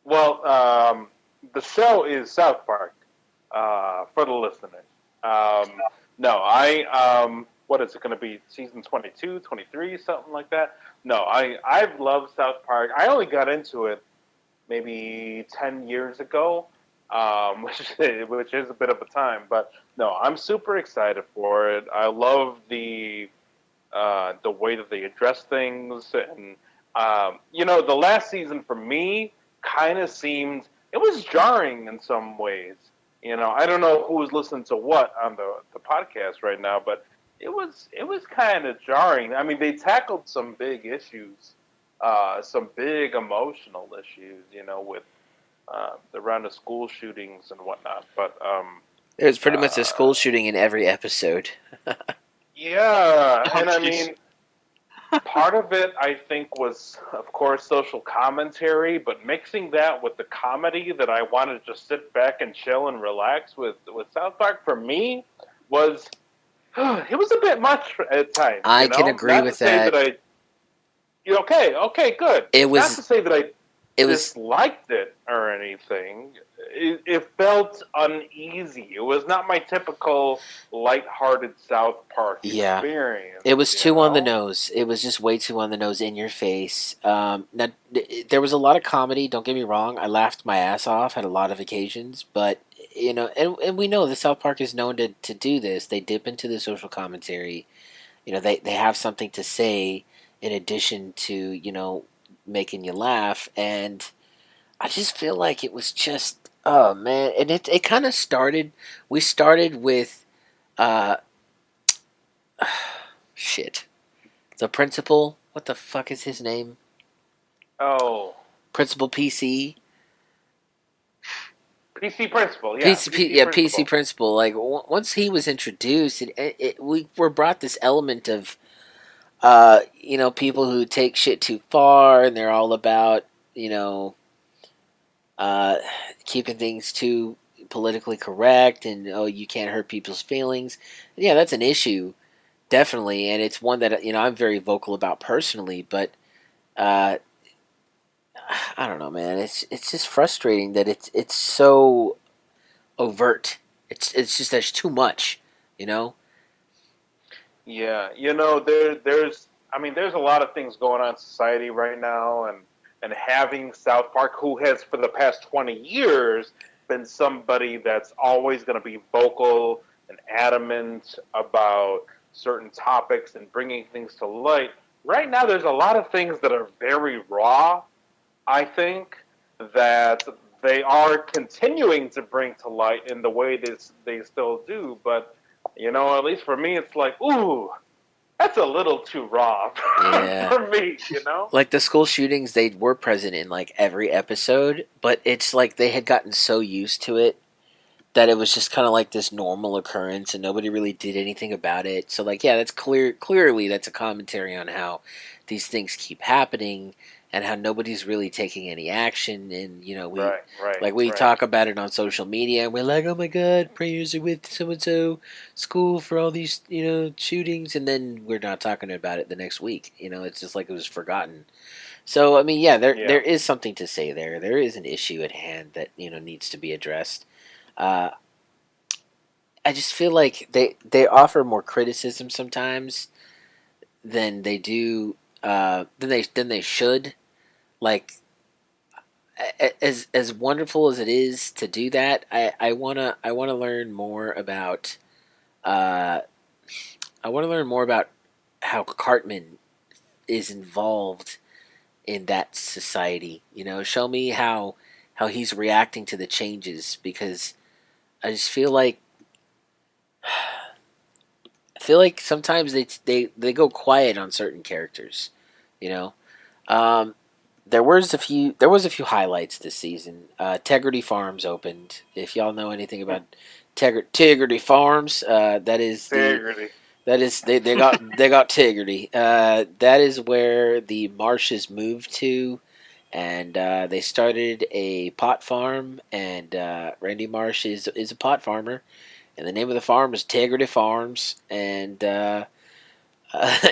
Speaker 3: Well, the show is South Park, for the listeners. No, what is it going to be, season 22, 23, something like that? No, I've loved South Park. I only got into it maybe 10 years ago, which is a bit of a time. But no, I'm super excited for it. I love the way that they address things. And, the last season for me kind of seemed, it was jarring in some ways. I don't know who's listening to what on the podcast right now, but it was kind of jarring. I mean, they tackled some big issues, some big emotional issues, with around the school shootings and whatnot. But
Speaker 1: there's pretty much a school shooting in every episode.
Speaker 3: Yeah, and I mean, part of it, I think, was, of course, social commentary, but mixing that with the comedy that I wanted to just sit back and chill and relax with South Park, for me, was, it was a bit much at times.
Speaker 1: I can agree with that.
Speaker 3: Okay, good.
Speaker 1: It was,
Speaker 3: not to say that I disliked it or anything. It felt uneasy. It was not my typical lighthearted South Park experience.
Speaker 1: It was too on the nose. It was just way too on the nose, in your face. Now, there was a lot of comedy, don't get me wrong. I laughed my ass off at a lot of occasions, but and we know the South Park is known to do this. They dip into the social commentary. They have something to say in addition to making you laugh, and I just feel like it was just Oh man, and it kind of started. We started with uh shit. The principal. What the fuck is his name?
Speaker 3: Oh,
Speaker 1: Principal PC.
Speaker 3: PC principal, yeah,
Speaker 1: PC,
Speaker 3: PC
Speaker 1: yeah, PC
Speaker 3: principal.
Speaker 1: principal. Like once he was introduced, we were brought this element of people who take shit too far, and they're all about you know uh, keeping things too politically correct, and oh, you can't hurt people's feelings. Yeah, that's an issue, definitely, and it's one that I'm very vocal about personally. But uh, I don't know, man. It's just frustrating that it's so overt. It's just there's too much, you know.
Speaker 3: Yeah, there's I mean, there's a lot of things going on in society right now, and having South Park, who has for the past 20 years been somebody that's always going to be vocal and adamant about certain topics and bringing things to light. Right now, there's a lot of things that are very raw. I think that they are continuing to bring to light in the way that they still do, but at least for me, it's like, ooh, that's a little too raw
Speaker 1: Yeah,
Speaker 3: for me.
Speaker 1: like the school shootings, they were present in like every episode, but it's like they had gotten so used to it that it was just kind of like this normal occurrence and nobody really did anything about it. So like yeah, that's clearly that's a commentary on how these things keep happening and how nobody's really taking any action. And
Speaker 3: Right, right,
Speaker 1: we
Speaker 3: right.
Speaker 1: talk about it on social media and we're like, "Oh my god, prayers are with so and so school for all these, shootings," and then we're not talking about it the next week. It's just like it was forgotten. So I mean, yeah, there
Speaker 3: Yeah,
Speaker 1: is something to say there. There is an issue at hand that, needs to be addressed. Uh, I just feel like they offer more criticism sometimes than they do than they should. Like as wonderful as it is to do that, I wanna learn more about uh, how Cartman is involved in that society. Show me how he's reacting to the changes because I just feel like sometimes they go quiet on certain characters. You know, um, there was a few highlights this season. Tegrity Farms opened. If y'all know anything about Tegrity Farms,
Speaker 3: integrity.
Speaker 1: they got Tegrity. That is where the Marshes moved to, and they started a pot farm. And Randy Marsh is a pot farmer, and the name of the farm is Tegrity Farms. And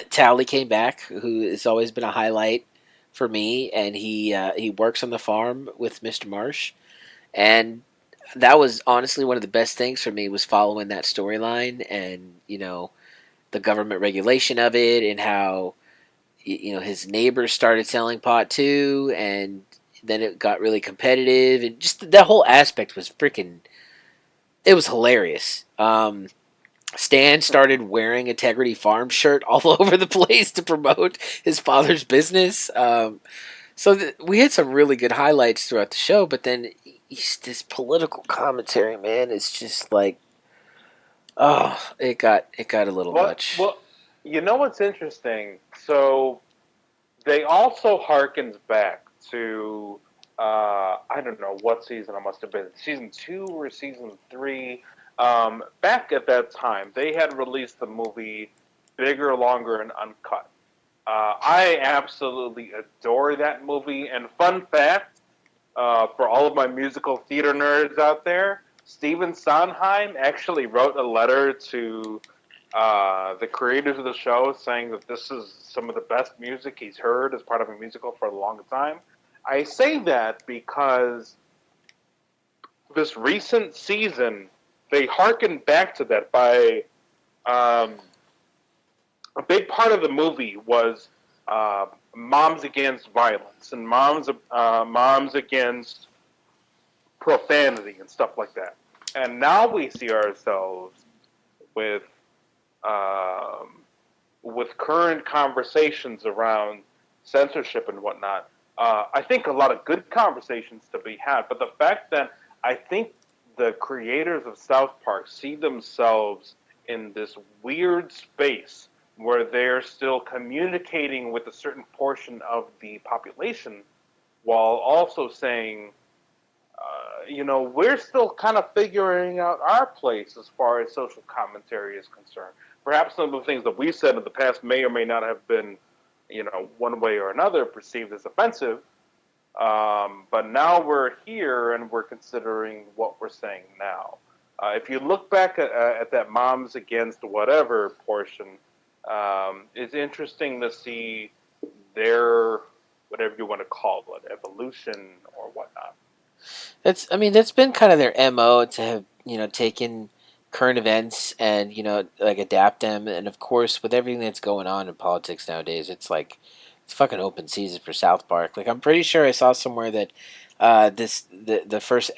Speaker 1: Tally came back, who has always been a highlight for me, and he works on the farm with Mr. Marsh, and that was honestly one of the best things for me was following that storyline and the government regulation of it and how his neighbors started selling pot too, and then it got really competitive, and just that whole aspect was freaking. It was hilarious. Stan started wearing a Integrity Farm shirt all over the place to promote his father's business. So we had some really good highlights throughout the show, but then this political commentary, man, it's just like, oh, it got a little
Speaker 3: What?
Speaker 1: much.
Speaker 3: Well, you know what's interesting? So they also harkens back to I don't know what season it must have been, season 2 or season 3. Back at that time, they had released the movie Bigger, Longer, and Uncut. I absolutely adore that movie. And fun fact, for all of my musical theater nerds out there, Stephen Sondheim actually wrote a letter to the creators of the show saying that this is some of the best music he's heard as part of a musical for a long time. I say that because this recent season, they harkened back to that by um, a big part of the movie was uh, moms against violence and moms against profanity and stuff like that. And now we see ourselves with um, current conversations around censorship and whatnot. I think a lot of good conversations to be had, but the fact that I think the creators of South Park see themselves in this weird space where they're still communicating with a certain portion of the population while also saying, we're still kind of figuring out our place as far as social commentary is concerned. Perhaps some of the things that we said in the past may or may not have been, one way or another perceived as offensive. But now we're here and we're considering what we're saying now. If you look back at that moms against whatever portion, it's interesting to see their, whatever you want to call it, evolution or whatnot.
Speaker 1: That's been kind of their MO to have, taken current events and, like adapt them. And of course, with everything that's going on in politics nowadays, it's fucking open season for South Park. Like, I'm pretty sure I saw somewhere that the first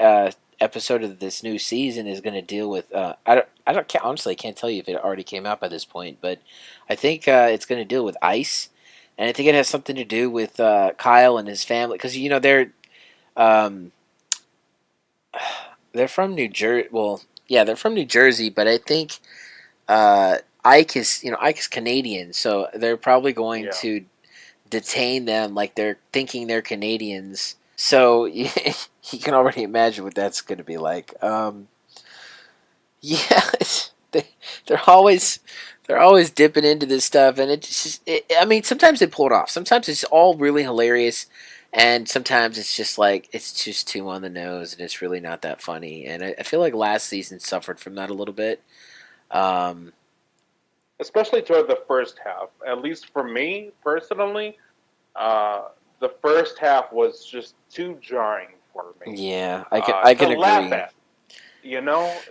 Speaker 1: episode of this new season is going to deal with honestly, I can't tell you if it already came out by this point, but I think it's going to deal with ICE, and I think it has something to do with Kyle and his family, because um, they're from New Jersey. Well, yeah, they're from New Jersey, but I think Ike is Canadian, so they're probably going
Speaker 3: Yeah.
Speaker 1: to detain them like they're thinking they're Canadians. So you can already imagine what that's going to be like. Yeah, they, they're always they're always dipping into this stuff, and I mean, sometimes they pull it off. Sometimes it's all really hilarious, and sometimes it's just like it's just too on the nose, and it's really not that funny. And I feel like last season suffered from that a little bit. Um,
Speaker 3: Especially toward the first half. At least for me personally, the first half was just too jarring for me
Speaker 1: yeah, I can
Speaker 3: to laugh
Speaker 1: agree.
Speaker 3: at.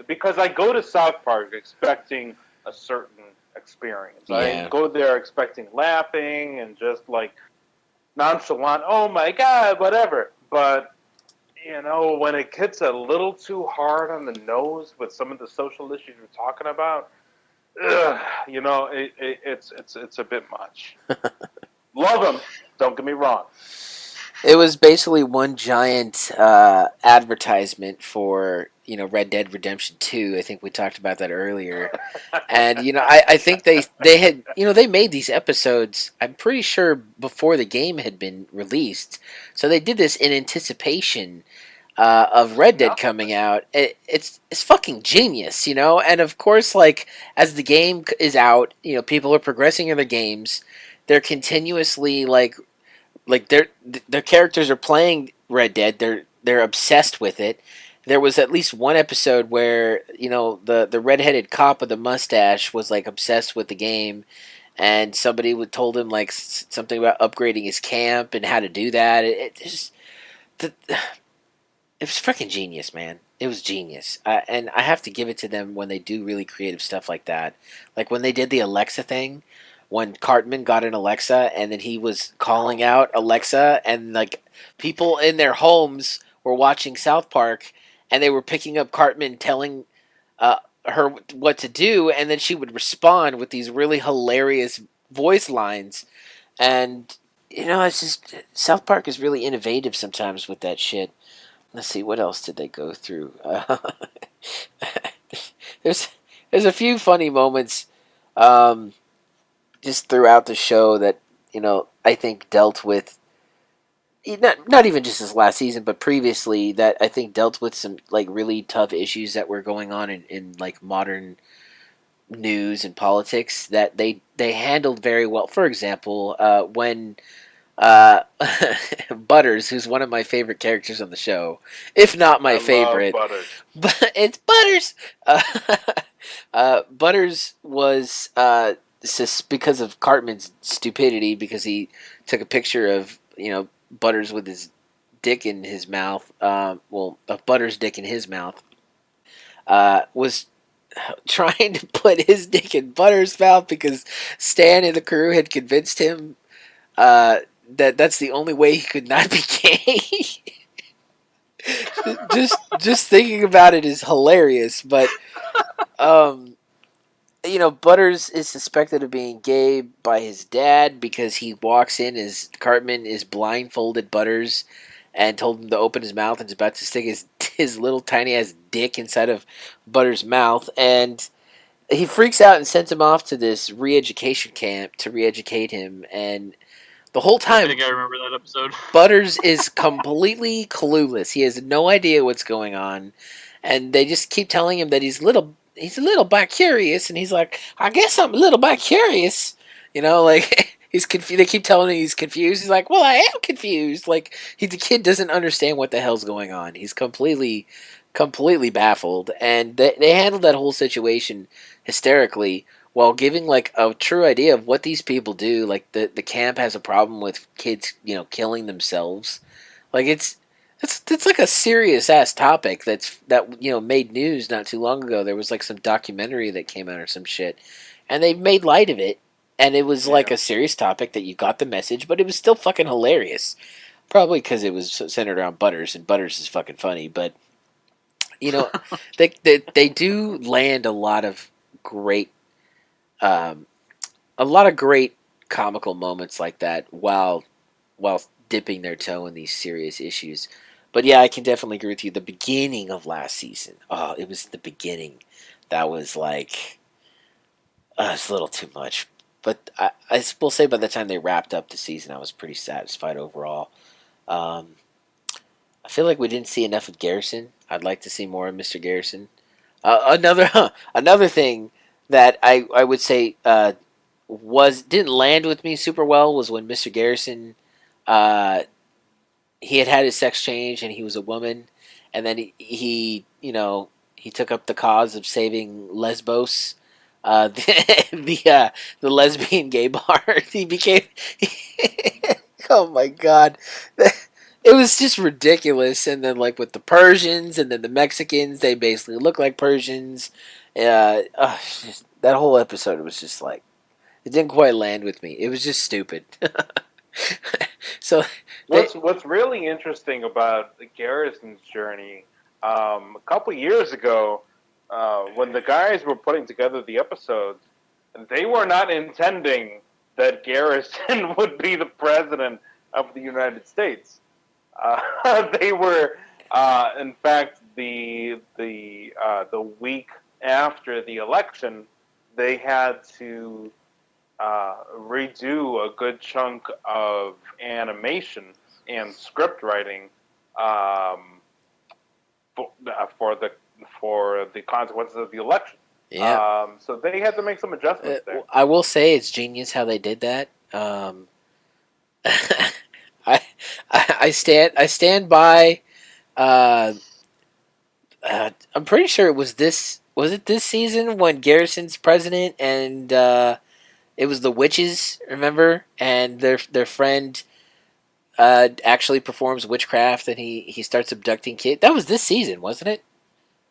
Speaker 3: Because I go to South Park expecting a certain experience. I
Speaker 1: Yeah,
Speaker 3: go there expecting laughing and just like nonchalant, oh my god, whatever. But when it gets a little too hard on the nose with some of the social issues we're talking about, it's a bit much. Love them, don't get me wrong.
Speaker 1: it was basically one giant advertisement for Red Dead Redemption 2. I think we talked about that earlier. And I think they had they made these episodes. I'm pretty sure before the game had been released, so they did this in anticipation of Red Dead
Speaker 3: Yeah,
Speaker 1: coming out. It's fucking genius, And of course, like as the game is out, people are progressing in the games. They're continuously like their characters are playing Red Dead. They're obsessed with it. There was at least one episode where the redheaded cop with the mustache was like obsessed with the game, and somebody would told him like something about upgrading his camp and how to do that. The, it was freaking genius, man. It was genius, and I have to give it to them when they do really creative stuff like that. Like when they did the Alexa thing, when Cartman got an Alexa and then he was calling out Alexa, and like people in their homes were watching South Park, and they were picking up Cartman telling uh, her what to do, and then she would respond with these really hilarious voice lines, and it's just South Park is really innovative sometimes with that shit. Let's see, what else did they go through? There's there's a few funny moments um, just throughout the show that I think dealt with not even just this last season, but previously that I think dealt with some like really tough issues that were going on in like modern news and politics that they handled very well. For example, when uh, Butters, who's one of my favorite characters on the show, if not my
Speaker 3: I love
Speaker 1: favorite,
Speaker 3: Butters.
Speaker 1: but it's Butters. Butters was because of Cartman's stupidity, because he took a picture of Butters with his dick in his mouth. Of Butters' dick in his mouth. Was trying to put his dick in Butters' mouth because Stan and the crew had convinced him that's the only way he could not be gay. just thinking about it is hilarious, but um, Butters is suspected of being gay by his dad because he walks in as Cartman is blindfolded Butters and told him to open his mouth and is about to stick his his little tiny ass dick inside of Butter's mouth, and he freaks out and sends him off to this re-education camp to re-educate him. And the whole
Speaker 2: I
Speaker 1: time,
Speaker 2: think I remember that episode.
Speaker 1: Butters is completely clueless. He has no idea what's going on, and they just keep telling him that he's a little bit curious, and he's like, I guess I'm a little bit curious. You know, like he's confused. They keep telling him he's confused. He's like, well, I am confused. Like the kid doesn't understand what the hell's going on. He's completely baffled, and they handled that whole situation hysterically while giving like a true idea of what these people do. Like the camp has a problem with kids, killing themselves. Like it's like a serious ass topic that made news not too long ago. There was like some documentary that came out or some shit, and they made light of it. And it was like a serious topic that you got the message, but it was still fucking hilarious. Probably because it was centered around Butters, and Butters is fucking funny. But you know, they do land great um, a lot of great comical moments like that while dipping their toe in these serious issues. But yeah, I can definitely agree with you. The beginning of last season, oh, it was the beginning that was like it's a little too much. But I will say by the time they wrapped up the season, I was pretty satisfied overall. Um, I feel like we didn't see enough of Garrison. I'd like to see more of Mr. Garrison. Another thing that I would say didn't land with me super well was when Mr. Garrison uh, he had his sex change and he was a woman, and then he took up the cause of saving Lesbos, the lesbian gay bar. He became oh my god. It was just ridiculous, and then like with the Persians and then the Mexicans, they basically look like Persians. That whole episode was just like it didn't quite land with me. It was just stupid. so
Speaker 3: What's really interesting about Garrison's journey, a couple years ago, when the guys were putting together the episodes, they were not intending that Garrison would be the president of the United States. They were, in fact, the week after the election, they had to redo a good chunk of animation and script writing um, for, for the consequences of the election.
Speaker 1: yeah,
Speaker 3: So they had to make some adjustments there.
Speaker 1: I will say it's genius how they did that. I, I stand by. Uh, I'm pretty sure it was this. Was it this season when Garrison's president and it was the witches? Remember, and their friend actually performs witchcraft, and he starts abducting kids. That was this season, wasn't it?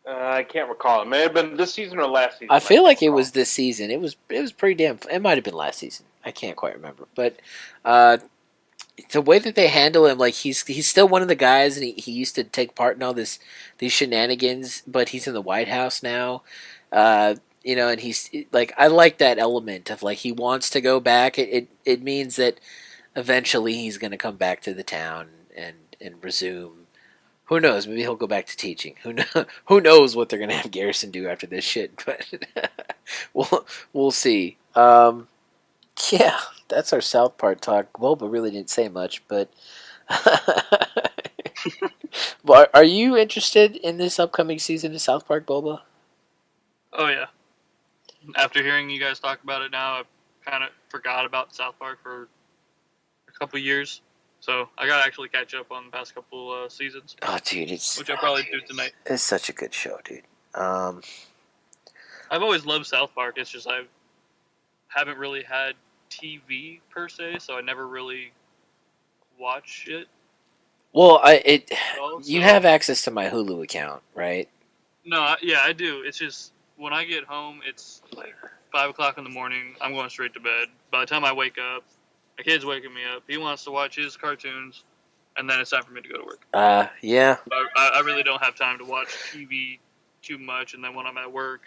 Speaker 3: I can't recall. It may have been this season or last season.
Speaker 1: I feel like it was this season. It was pretty damn. It might have been last season. I can't quite remember, but uh, the way that they handle him, like he's still one of the guys, and he used to take part in all these shenanigans, but he's in the White House now. And he's like I like that element of like he wants to go back. It means that eventually he's going to come back to the town and resume. Who knows? Maybe he'll go back to teaching. Who knows what they're going to have Garrison do after this shit? But we'll see. Yeah, that's our South Park talk. Bulba really didn't say much, but but are you interested in this upcoming season of South Park, Bulba?
Speaker 2: Oh yeah. After hearing you guys talk about it now, I kind of forgot about South Park for a couple years. So I gotta actually catch up on the past couple seasons.
Speaker 1: Oh, dude,
Speaker 2: which I'll probably do tonight.
Speaker 1: It's such a good show, dude.
Speaker 2: I've always loved South Park. It's just I haven't really had TV per se, so I never really watch it.
Speaker 1: Well,
Speaker 2: So
Speaker 1: you have access to my Hulu account, right?
Speaker 2: No, I do. It's just when I get home, it's like 5 o'clock in the morning. I'm going straight to bed. By the time I wake up, my kid's waking me up. He wants to watch his cartoons, and then it's time for me to go to work.
Speaker 1: Yeah.
Speaker 2: I really don't have time to watch TV too much, and then when I'm at work,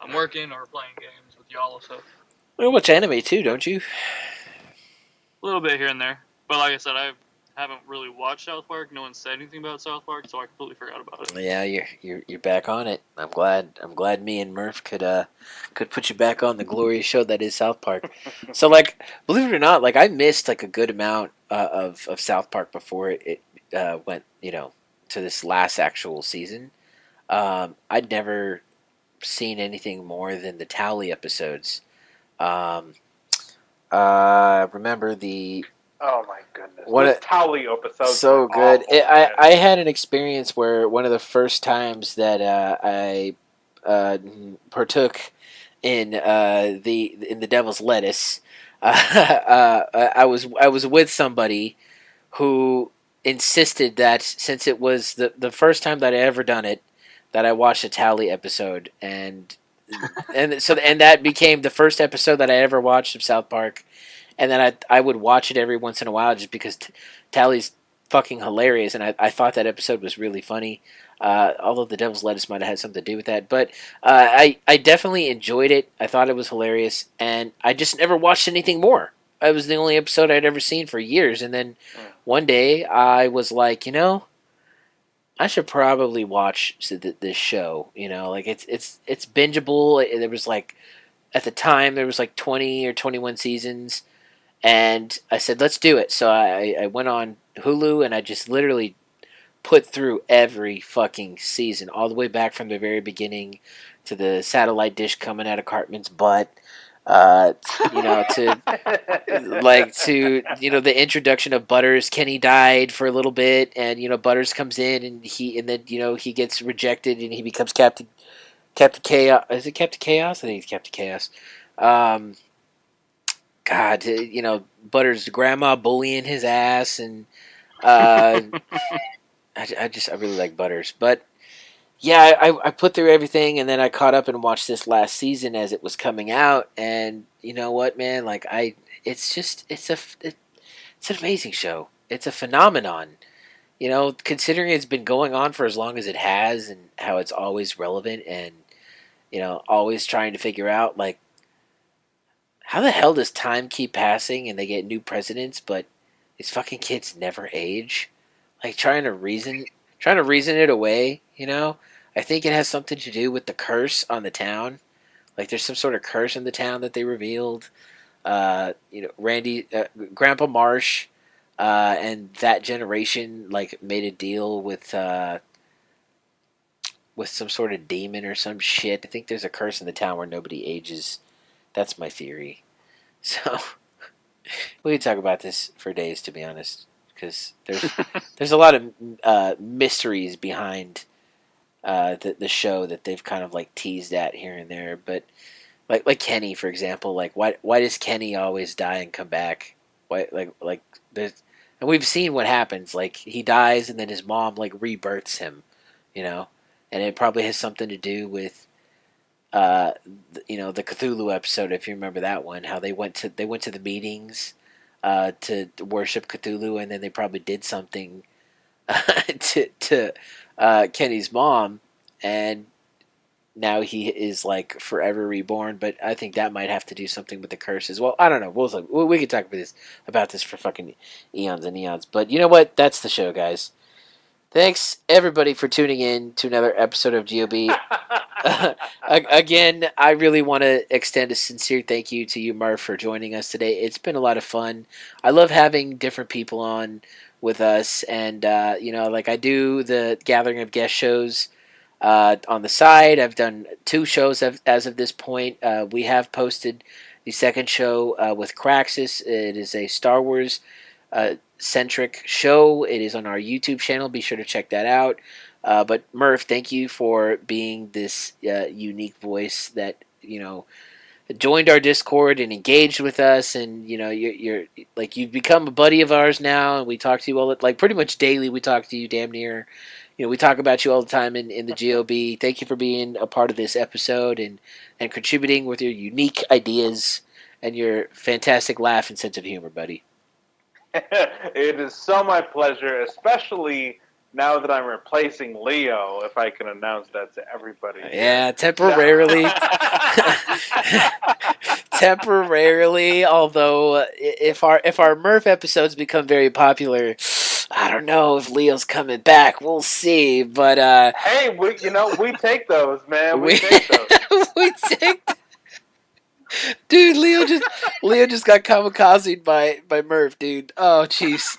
Speaker 2: I'm working or playing games with y'all. So
Speaker 1: You watch anime too, don't you?
Speaker 2: a little bit here and there, but like I said, haven't really watched South Park. No one said anything about South Park, so I completely forgot about it.
Speaker 1: Yeah, you're back on it. I'm glad me and Murph could put you back on the glorious show that is South Park. So like, believe it or not, like I missed like a good amount of South Park before it went to this last actual season. I'd never seen anything more than the Tally episodes. Um, remember the
Speaker 3: Oh my goodness,
Speaker 1: what
Speaker 3: those Tally episodes were
Speaker 1: so good.
Speaker 3: awful.
Speaker 1: I had an experience where one of the first times that I partook in the Devil's Lettuce, I was with somebody who insisted that since it was the first time that I ever done it, that I watched a Tally episode, and that became the first episode that I ever watched of South Park, and then I would watch it every once in a while just because Tally's fucking hilarious, and I thought that episode was really funny. Although the Devil's Lettuce might have had something to do with that, but I definitely enjoyed it. I thought it was hilarious, and I just never watched anything more. It was the only episode I'd ever seen for years, and then one day I was like, I should probably watch this show. Like it's bingeable. There was like at the time there was like 20 or 21 seasons, and I said let's do it. So I went on Hulu and I just literally put through every fucking season, all the way back from the very beginning to the satellite dish coming out of Cartman's butt. Uh, to the introduction of Butters. Kenny died for a little bit, and Butters comes in, and then he gets rejected, and he becomes Captain Chaos. Is it Captain Chaos? I think it's Captain Chaos. Um, God, Butters' grandma bullying his ass, and uh, I really like Butters, but yeah, I put through everything, and then I caught up and watched this last season as it was coming out, and you know what, man? Like it's an amazing show. It's a phenomenon. Considering it's been going on for as long as it has, and how it's always relevant, and always trying to figure out like how the hell does time keep passing and they get new presidents, but these fucking kids never age? Like trying to reason it away. I think it has something to do with the curse on the town. Like there's some sort of curse in the town that they revealed. Randy, Grandpa Marsh, and that generation like made a deal with some sort of demon or some shit. I think there's a curse in the town where nobody ages. That's my theory. So we could talk about this for days, to be honest, because there's a lot of mysteries behind the show that they've kind of like teased at here and there. But like Kenny, for example, like why does Kenny always die and come back? Why like there's and we've seen what happens. Like he dies and then his mom like rebirths him, and it probably has something to do with the Cthulhu episode, if you remember that one. How they went to the meetings to worship Cthulhu, and then they probably did something to Kenny's mom, and now he is like forever reborn. But I think that might have to do something with the curse as well. I don't know. We could talk about this for fucking eons and eons. But you know what? That's the show, guys. Thanks everybody for tuning in to another episode of G.O.B. Again, I really want to extend a sincere thank you to you, Murph, for joining us today. It's been a lot of fun. I love having different people on with us, and like I do the gathering of guest shows on the side. I've done 2 shows as of this point. We have posted the second show with Craxus. It is a Star Wars centric show. It is on our YouTube channel. Be sure to check that out. But Murph, thank you for being this unique voice that joined our Discord and engaged with us, and you're like you've become a buddy of ours now, and we talk to you all like pretty much daily. We talk to you damn near. We talk about you all the time in the GOB. Thank you for being a part of this episode and contributing with your unique ideas and your fantastic laugh and sense of humor, buddy.
Speaker 3: It is so my pleasure, especially now that I'm replacing Leo, if I can announce that to everybody.
Speaker 1: Yeah, temporarily. Temporarily, although if our Murph episodes become very popular, I don't know if Leo's coming back. We'll see, but
Speaker 3: hey, we take those, man. We
Speaker 1: we
Speaker 3: take those.
Speaker 1: we take. Dude, Leo just got kamikazed by Murph, dude. Oh, jeez.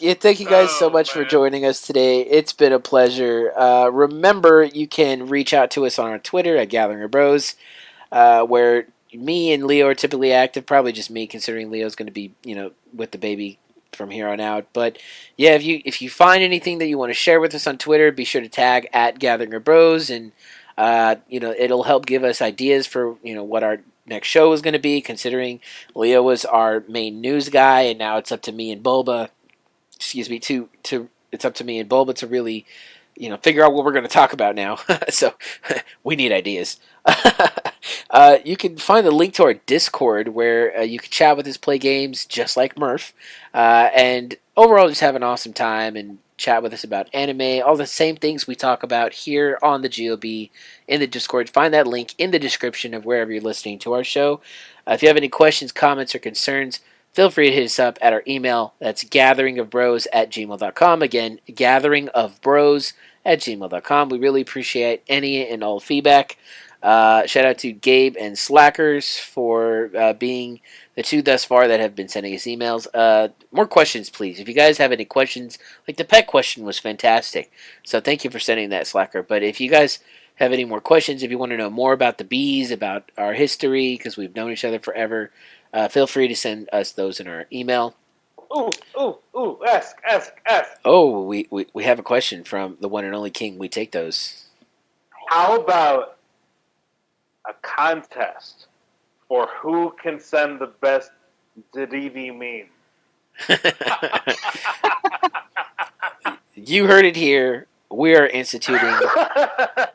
Speaker 1: Yeah, thank you guys so much for joining us today. It's been a pleasure. Remember, you can reach out to us on our Twitter at Gathering of Bros, where me and Leo are typically active. Probably just me, considering Leo's going to be, with the baby from here on out. But yeah, if you find anything that you want to share with us on Twitter, be sure to tag at Gathering of Bros, and it'll help give us ideas for what our next show is going to be. Considering Leo was our main news guy, and now it's up to me and Bulba. Excuse me, it's up to me and Bulba to really, figure out what we're going to talk about now. So we need ideas. You can find the link to our Discord where you can chat with us, play games just like Murph, and overall just have an awesome time and chat with us about anime, all the same things we talk about here on the G.O.B. in the Discord. Find that link in the description of wherever you're listening to our show. If you have any questions, comments, or concerns, feel free to hit us up at our email. That's gatheringofbros@gmail.com. Again, gatheringofbros@gmail.com. We really appreciate any and all feedback. Shout out to Gabe and Slackers for being the two thus far that have been sending us emails. More questions, please. If you guys have any questions, like the pet question was fantastic. So thank you for sending that, Slacker. But if you guys have any more questions, if you want to know more about the bees, about our history, because we've known each other forever, feel free to send us those in our email.
Speaker 3: Ooh, ask.
Speaker 1: Oh, we have a question from the one and only King. We take those.
Speaker 3: How about a contest for who can send the best DDD meme?
Speaker 1: You heard it here. We are instituting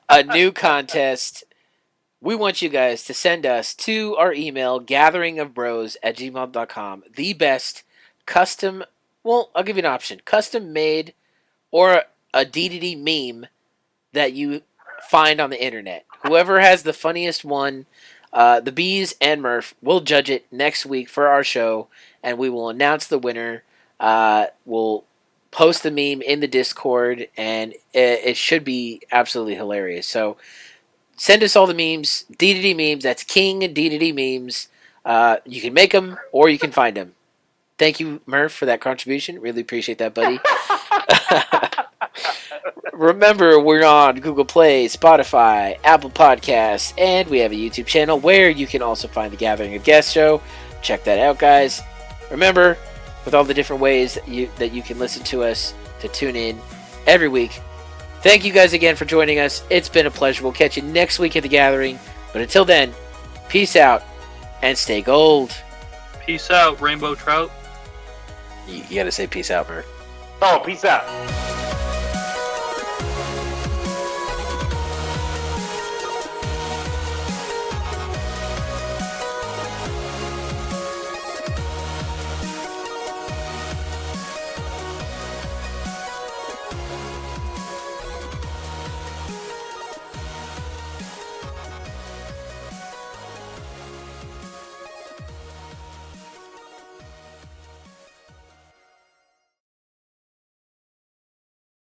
Speaker 1: a new contest. We want you guys to send us to our email, gatheringofbros@gmail.com, the best custom, well, I'll give you an option, custom made or a DDD meme that you find on the internet. Whoever has the funniest one, the Bees and Murph will judge it next week for our show, and we will announce the winner. We'll post the meme in the Discord, and it should be absolutely hilarious. So send us all the memes, DDD memes. That's King DDD memes. You can make them or you can find them. Thank you, Murph, for that contribution. Really appreciate that, buddy. Remember, we're on Google Play, Spotify, Apple Podcasts, and we have a YouTube channel where you can also find the Gathering of Guests show. Check that out, guys. Remember, with all the different ways that you can listen to us, to tune in every week. Thank you guys again for joining us. It's been a pleasure. We'll catch you next week at the Gathering. But until then, peace out and stay gold.
Speaker 2: Peace out, Rainbow Trout.
Speaker 1: You gotta say peace out, Murph.
Speaker 3: Oh, peace out.